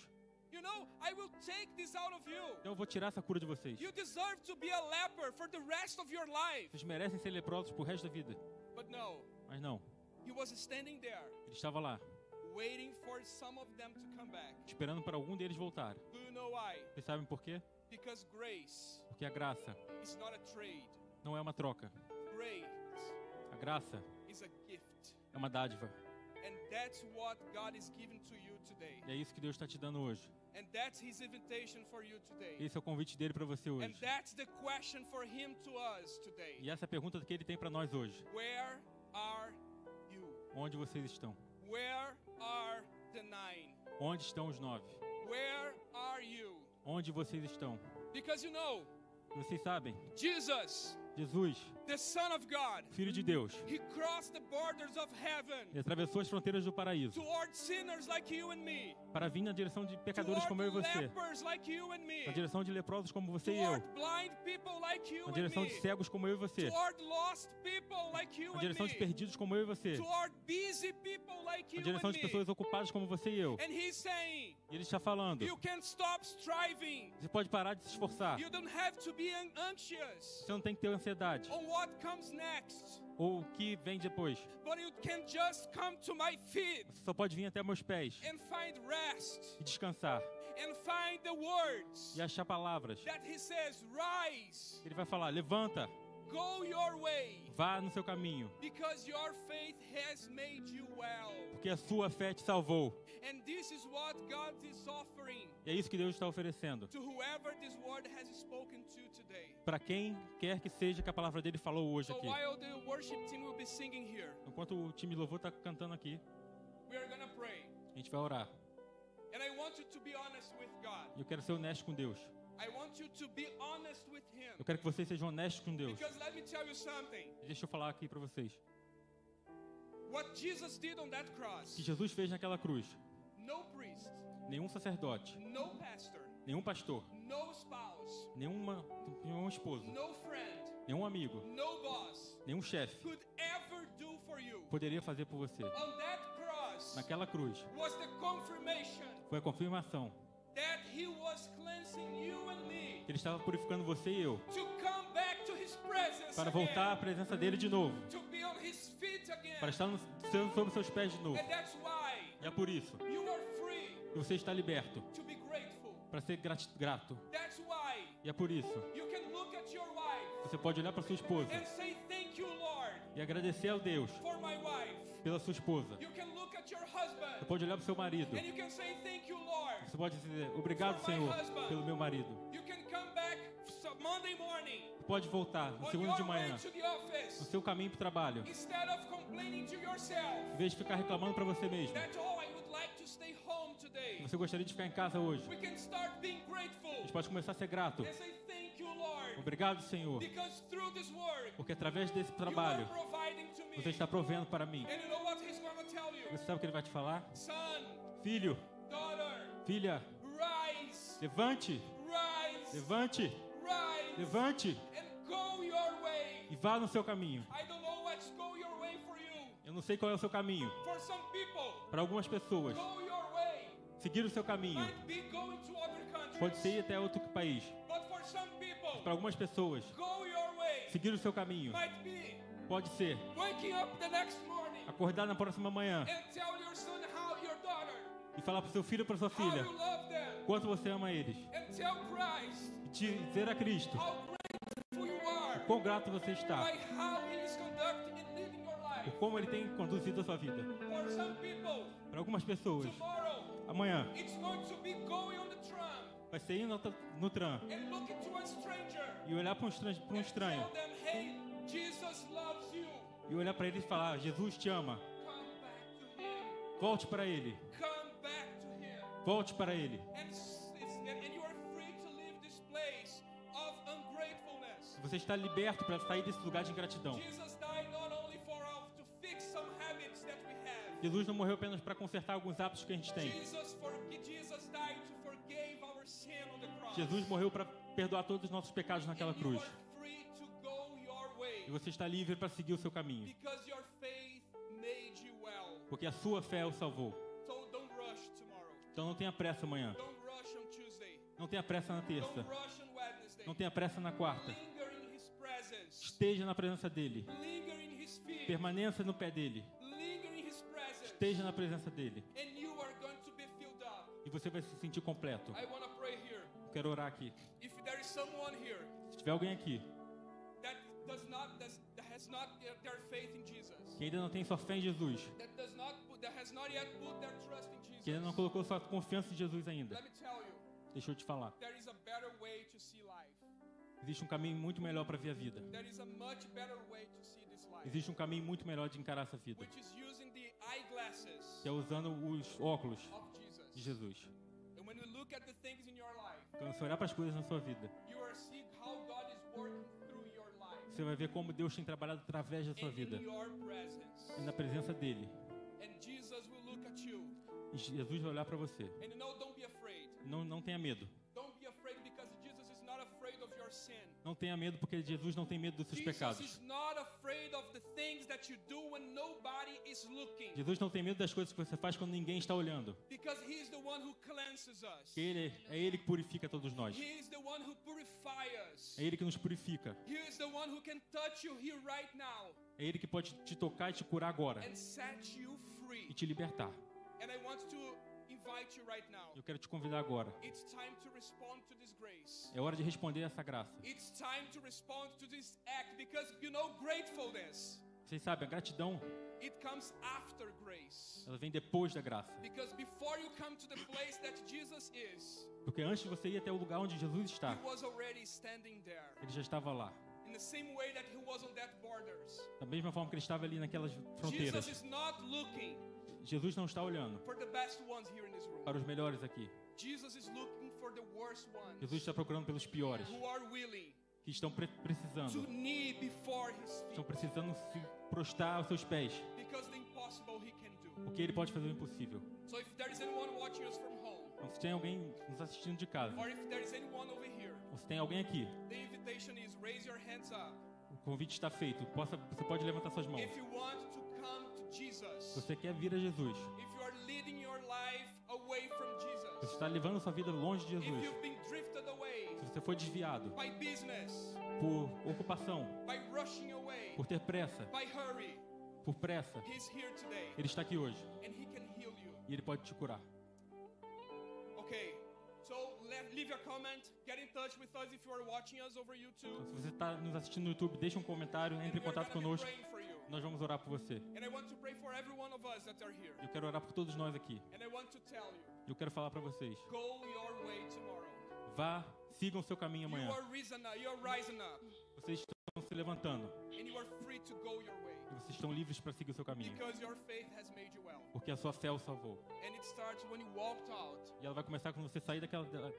S3: You know, I will take this out of you.
S1: Então eu vou tirar essa cura de vocês.
S3: You deserve to be a leper for the rest of your life.
S1: Vocês merecem ser leprosos pro resto da vida.
S3: But no,
S1: Mas não.
S3: he was standing there,
S1: Ele estava lá,
S3: waiting for some of them to come back.
S1: esperando para algum deles voltar.
S3: Do you know why?
S1: Vocês sabem por quê?
S3: Because grace
S1: Porque a graça
S3: is not a trade.
S1: não é uma troca.
S3: Grace
S1: A graça
S3: is a gift.
S1: é uma dádiva.
S3: And that's what God is giving to you today.
S1: E é isso que Deus está te dando hoje.
S3: And that's his invitation for you today.
S1: Esse é o convite dele para você
S3: And
S1: hoje.
S3: that's the question for him to us today.
S1: E essa é a pergunta que ele tem para nós hoje.
S3: Where are you?
S1: Onde vocês estão?
S3: Where are the 9?
S1: Onde estão os 9?
S3: Where are you?
S1: Onde vocês estão?
S3: Because you know,
S1: Vocês sabem,
S3: Jesus,
S1: Jesus,
S3: the Son of God,
S1: Filho de Deus,
S3: he crossed the borders of heaven
S1: ele atravessou as fronteiras do paraíso
S3: toward sinners like you and me,
S1: para vir na direção de pecadores como eu e
S3: toward
S1: você,
S3: lepers like you and me,
S1: na direção de leprosos como você e eu,
S3: toward blind people like you
S1: na
S3: and
S1: direção
S3: me,
S1: de cegos como eu e você,
S3: toward lost people like you
S1: na
S3: and
S1: direção de
S3: me,
S1: perdidos como eu e você,
S3: toward busy people like
S1: na
S3: you
S1: direção
S3: and
S1: de
S3: me.
S1: pessoas ocupadas como você e eu.
S3: And he's saying,
S1: E ele está falando,
S3: you can stop striving.
S1: você pode parar de se esforçar,
S3: You don't have to be anxious
S1: você não tem que ter ansiedade,
S3: on what comes next,
S1: ou o que vem depois.
S3: but you can just come to my feet
S1: Você só pode vir até meus pés
S3: and find rest
S1: e descansar,
S3: and find the words
S1: e achar palavras.
S3: that he says, rise,
S1: Ele vai falar, levanta,
S3: go your way,
S1: vá no seu caminho,
S3: because your faith has made you well.
S1: porque a sua fé te salvou.
S3: And this is what God is offering
S1: E é isso que Deus está oferecendo.
S3: to whoever this word has spoken to today.
S1: Para quem quer que seja que a palavra dele falou hoje
S3: So
S1: aqui.
S3: while the worship team will be singing here,
S1: Enquanto o time de louvor está cantando aqui,
S3: we are going to pray.
S1: a gente vai orar.
S3: And I want you to be honest with God.
S1: E eu quero ser honesto com Deus.
S3: I want you to be honest with Him.
S1: Eu quero que vocês sejam honestos com Deus.
S3: Because let me tell you something.
S1: Deixa eu falar aqui para vocês.
S3: What Jesus did on that
S1: O que
S3: cross,
S1: Jesus fez naquela cruz.
S3: no priest,
S1: Nenhum sacerdote,
S3: no pastor,
S1: nenhum pastor,
S3: no spouse,
S1: nenhum esposo,
S3: no friend,
S1: nenhum amigo,
S3: no boss
S1: nenhum chefe
S3: could ever do for you.
S1: poderia fazer por você.
S3: On that cross
S1: Naquela cruz
S3: was the confirmation
S1: foi a confirmação
S3: that he was cleansing you and me
S1: que Ele estava purificando você e eu
S3: to come back to his presence
S1: para voltar à
S3: again,
S1: presença dele de novo,
S3: to be on his feet again.
S1: para estar sobre seus pés de novo.
S3: And that's why
S1: E é por isso
S3: you are free
S1: que você está liberto
S3: to be grateful.
S1: para ser grato.
S3: That's why
S1: E é por isso
S3: you can look at your wife
S1: você pode olhar para sua esposa
S3: and say thank you, Lord,
S1: e agradecer ao Deus
S3: for my wife.
S1: pela sua esposa.
S3: You can look at your
S1: Você
S3: husband
S1: pode olhar para o seu marido.
S3: and you can say thank you, Lord.
S1: Você pode dizer obrigado, Senhor, pelo meu marido.
S3: You can come back Monday morning
S1: Você pode voltar no
S3: on
S1: segundo de
S3: your way
S1: manhã,
S3: to the
S1: no
S3: office,
S1: seu caminho para o trabalho,
S3: instead of complaining to yourself
S1: em vez de ficar reclamando para você mesmo.
S3: that, oh, I would like to stay home today.
S1: Você gostaria de ficar em casa hoje.
S3: We can start being
S1: A
S3: grateful
S1: gente pode começar a ser grato.
S3: and say thank you, Lord,
S1: Obrigado, Senhor,
S3: because through this work
S1: porque através desse
S3: you
S1: trabalho
S3: are providing to me.
S1: você está provendo para mim.
S3: And you know what he's going to tell you?
S1: Você sabe o que ele vai te falar?
S3: Son,
S1: Filho,
S3: daughter,
S1: filha,
S3: rise,
S1: levante,
S3: rise,
S1: levante,
S3: rise,
S1: levante
S3: and go your way.
S1: e vá no seu caminho.
S3: I don't know what's go your way for you.
S1: Eu não sei qual é o seu caminho.
S3: For some people,
S1: Para algumas pessoas,
S3: go your way
S1: seguir o seu caminho
S3: might be going to other countries.
S1: pode ser ir até outro país.
S3: But for some people,
S1: Para algumas pessoas,
S3: go your way
S1: seguir o seu caminho
S3: might be
S1: pode ser
S3: waking up the next morning
S1: acordar na próxima manhã
S3: and tell your son how your daughter,
S1: e falar para o seu filho ou para sua
S3: how
S1: filha
S3: you love them,
S1: quanto você ama eles.
S3: and tell Christ
S1: E dizer a Cristo
S3: how grateful you are
S1: quão grato você está,
S3: by how he is conducting and leading your life.
S1: por como Ele tem conduzido a sua vida.
S3: For some people,
S1: Para algumas pessoas,
S3: tomorrow
S1: amanhã
S3: it's going to be going on the tram
S1: vai ser ir no tram
S3: and looking to a stranger
S1: e olhar para um
S3: and
S1: estranho
S3: tell them, hey, Jesus loves you.
S1: e olhar para ele e falar: Jesus te ama.
S3: Come back to him.
S1: Volte para Ele.
S3: Come back to him.
S1: Volte para Ele.
S3: And you are free to leave this place of ungratefulness.
S1: Você está liberto para sair desse lugar de ingratidão.
S3: Jesus died not only to fix some habits that we have.
S1: Jesus não morreu apenas para consertar alguns hábitos que a gente tem.
S3: Jesus died to forgive our sin on the cross.
S1: Jesus morreu para perdoar todos os nossos pecados naquela
S3: And you
S1: cruz.
S3: are free to go your way
S1: E você está livre para seguir o seu caminho,
S3: because your faith made you well.
S1: porque a sua fé o salvou.
S3: So don't rush tomorrow.
S1: Então não tenha pressa amanhã.
S3: Don't rush on Tuesday.
S1: Não tenha pressa na terça.
S3: Don't rush on Wednesday.
S1: Não tenha pressa na quarta.
S3: Linger in his presence.
S1: Esteja na presença dele.
S3: Linger in his feet.
S1: Permaneça no pé dele.
S3: Linger in his presence.
S1: Esteja na presença dele.
S3: And you are going to be filled up.
S1: E você vai se sentir completo.
S3: I want to pray here.
S1: Eu quero orar aqui.
S3: If there is someone here
S1: Se tiver alguém aqui
S3: that has not their faith in Jesus,
S1: que ainda não tem sua fé em Jesus,
S3: that has not yet put their trust in Jesus,
S1: que ainda não colocou sua confiança em Jesus ainda,
S3: let me tell you,
S1: deixa eu te falar.
S3: there is a better way to see life.
S1: Existe um caminho muito melhor para ver a vida.
S3: There is a much better way to see this life,
S1: Existe um caminho muito melhor de encarar essa vida,
S3: which is using the eyeglasses
S1: que é usando os óculos
S3: of
S1: de
S3: Jesus.
S1: Jesus.
S3: And when you look at the things in your life,
S1: Quando você olhar para as coisas na sua vida,
S3: you are seeing how God is working through your life
S1: você vai ver como Deus tem trabalhado através da sua
S3: and
S1: vida
S3: in your presence.
S1: e na presença dele.
S3: And Jesus will look at you.
S1: E Jesus vai olhar para você.
S3: And you know, don't be afraid.
S1: Não tenha medo.
S3: Don't be afraid because Jesus is not afraid of your sin.
S1: Não tenha medo porque Jesus não tem medo dos seus
S3: Jesus
S1: pecados.
S3: is not afraid of the things that you do when nobody is looking.
S1: Jesus não tem medo das coisas que você faz quando ninguém está olhando.
S3: Because he is the one who cleanses us.
S1: É Ele que purifica todos nós.
S3: He is the one who purifies us.
S1: É Ele que nos purifica.
S3: He is the one who can touch you here right now
S1: É Ele que pode te tocar e te curar agora
S3: and set you
S1: e
S3: free.
S1: te libertar.
S3: And I want to invite you right now.
S1: Eu quero te convidar agora.
S3: It's time to respond to this grace.
S1: É hora de responder a essa graça.
S3: It's time to respond to this act because you know gratefulness,
S1: Vocês sabem, a gratidão,
S3: it comes after grace.
S1: ela vem depois da graça.
S3: Because before you come to the place that Jesus is,
S1: Porque antes de você ir até o lugar onde Jesus está,
S3: he was already standing there.
S1: Ele já estava lá.
S3: In the same way that he was on that borders.
S1: Da mesma forma que Ele estava ali naquelas
S3: Jesus
S1: fronteiras.
S3: is not looking
S1: Jesus não está olhando
S3: for the best ones here in this room.
S1: para os melhores aqui.
S3: Jesus is looking for the worst ones
S1: Jesus está procurando pelos piores,
S3: who are willing
S1: que estão precisando.
S3: to knee before His
S1: Estão
S3: feet.
S1: precisando se prostrar aos seus pés.
S3: Because the impossible He can do.
S1: Porque Ele pode fazer o impossível.
S3: So if there is anyone watching us from home,
S1: Então, se tem alguém nos assistindo de casa,
S3: or if there is anyone over here,
S1: ou se tem alguém aqui,
S3: the invitation is raise your hands up.
S1: o convite está feito. Você pode levantar suas mãos.
S3: If you want to come to Jesus,
S1: Se você quer vir a Jesus,
S3: if you are leading your life away from
S1: se você
S3: Jesus,
S1: está levando sua vida longe de
S3: if
S1: Jesus,
S3: you've been drifted away
S1: se você foi desviado
S3: by business,
S1: por ocupação,
S3: by rushing away,
S1: por ter pressa,
S3: by hurry,
S1: por pressa,
S3: He's here today
S1: Ele está aqui hoje
S3: and He can heal you.
S1: e Ele pode te curar.
S3: Okay, so leave a comment, get in touch with us if you are watching us over YouTube.
S1: Então, se você está nos assistindo no YouTube, deixa um comentário, entre em
S3: And we're
S1: contato
S3: gonna be
S1: conosco.
S3: praying for you.
S1: Nós vamos orar por você.
S3: And I want to pray for every one of us that are here.
S1: Eu quero orar por todos nós aqui.
S3: And I want to tell you,
S1: Eu quero falar para vocês.
S3: go your way tomorrow.
S1: Vá, sigam o seu caminho
S3: You
S1: amanhã.
S3: are rising up,
S1: Vocês estão se levantando
S3: and you are free to go your way.
S1: e vocês estão livres para seguir o seu caminho.
S3: Because your faith has made you well.
S1: Porque a sua fé o salvou.
S3: And it starts when you walked out
S1: E ela vai começar quando você sair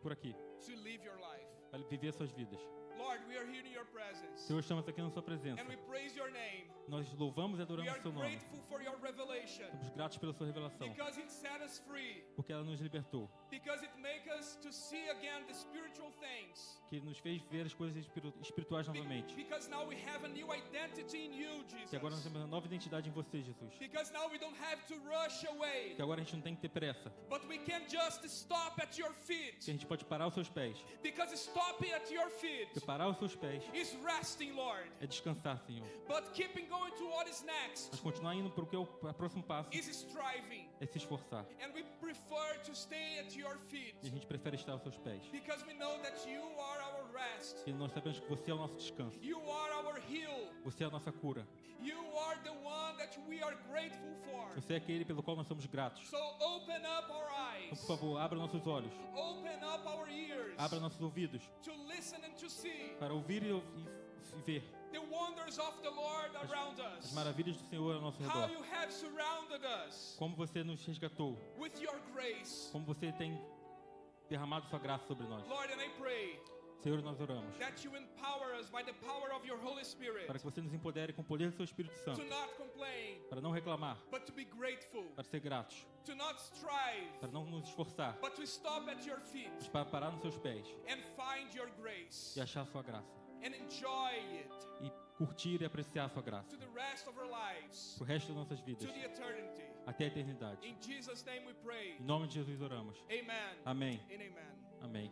S1: por aqui,
S3: to live your life.
S1: para viver suas vidas.
S3: Lord, we are here in your presence.
S1: Senhor, estamos aqui na sua presença.
S3: And we praise your name.
S1: Nós louvamos e
S3: We
S1: adoramos
S3: are
S1: o seu nome.
S3: grateful for your revelation.
S1: Estamos gratos pela sua revelação,
S3: Because it set us free.
S1: porque ela nos libertou,
S3: Because it makes us to see again the spiritual things.
S1: que nos fez ver as coisas espirituais novamente.
S3: Because now we have a new identity in you,
S1: Que agora nós
S3: Jesus.
S1: temos uma nova identidade em você, Jesus.
S3: Because now we don't have to rush away.
S1: Que agora a gente não tem que ter pressa.
S3: But we can just stop at your
S1: Que a
S3: feet.
S1: gente pode parar aos seus pés.
S3: Because stopping at your feet
S1: Porque parar aos seus pés
S3: is resting, Lord.
S1: é descansar, Senhor.
S3: But keeping going to what is next
S1: Mas continuar indo para o que é o próximo passo
S3: is striving.
S1: é se esforçar.
S3: And we prefer to stay at your feet.
S1: E a gente prefere estar aos seus pés.
S3: Because we know that you are our rest.
S1: E nós sabemos que você é o nosso descanso.
S3: You are our heal.
S1: Você é a nossa cura.
S3: You are the one that we are grateful for.
S1: Você é aquele pelo qual nós somos gratos.
S3: So open up our
S1: Então,
S3: eyes.
S1: por favor, abra nossos olhos.
S3: Open up our ears.
S1: Abra nossos ouvidos
S3: To listen and to see
S1: para ouvir e ver
S3: the wonders of the Lord around
S1: as
S3: us.
S1: maravilhas do Senhor ao nosso
S3: How
S1: redor.
S3: you have surrounded us
S1: Como você nos resgatou.
S3: with your grace.
S1: Como você tem derramado sua graça sobre nós.
S3: Lord, and I pray
S1: Senhor, nós oramos
S3: that you empower us by the power of your Holy Spirit
S1: para que você nos empodere com o poder do seu Espírito Santo.
S3: to not complain,
S1: Para não reclamar,
S3: but to be grateful,
S1: para ser gratos,
S3: to not strive,
S1: para não nos esforçar,
S3: but to stop at your feet
S1: mas para parar nos seus pés
S3: and find your grace
S1: e achar a sua graça.
S3: and enjoy it
S1: E curtir e apreciar a sua graça.
S3: to the rest of our lives,
S1: Pro resto das nossas vidas,
S3: to the eternity.
S1: até a eternidade.
S3: In Jesus' name we pray.
S1: Em nome de Jesus oramos.
S3: Amen
S1: Amém.
S3: and amen.
S1: Amém.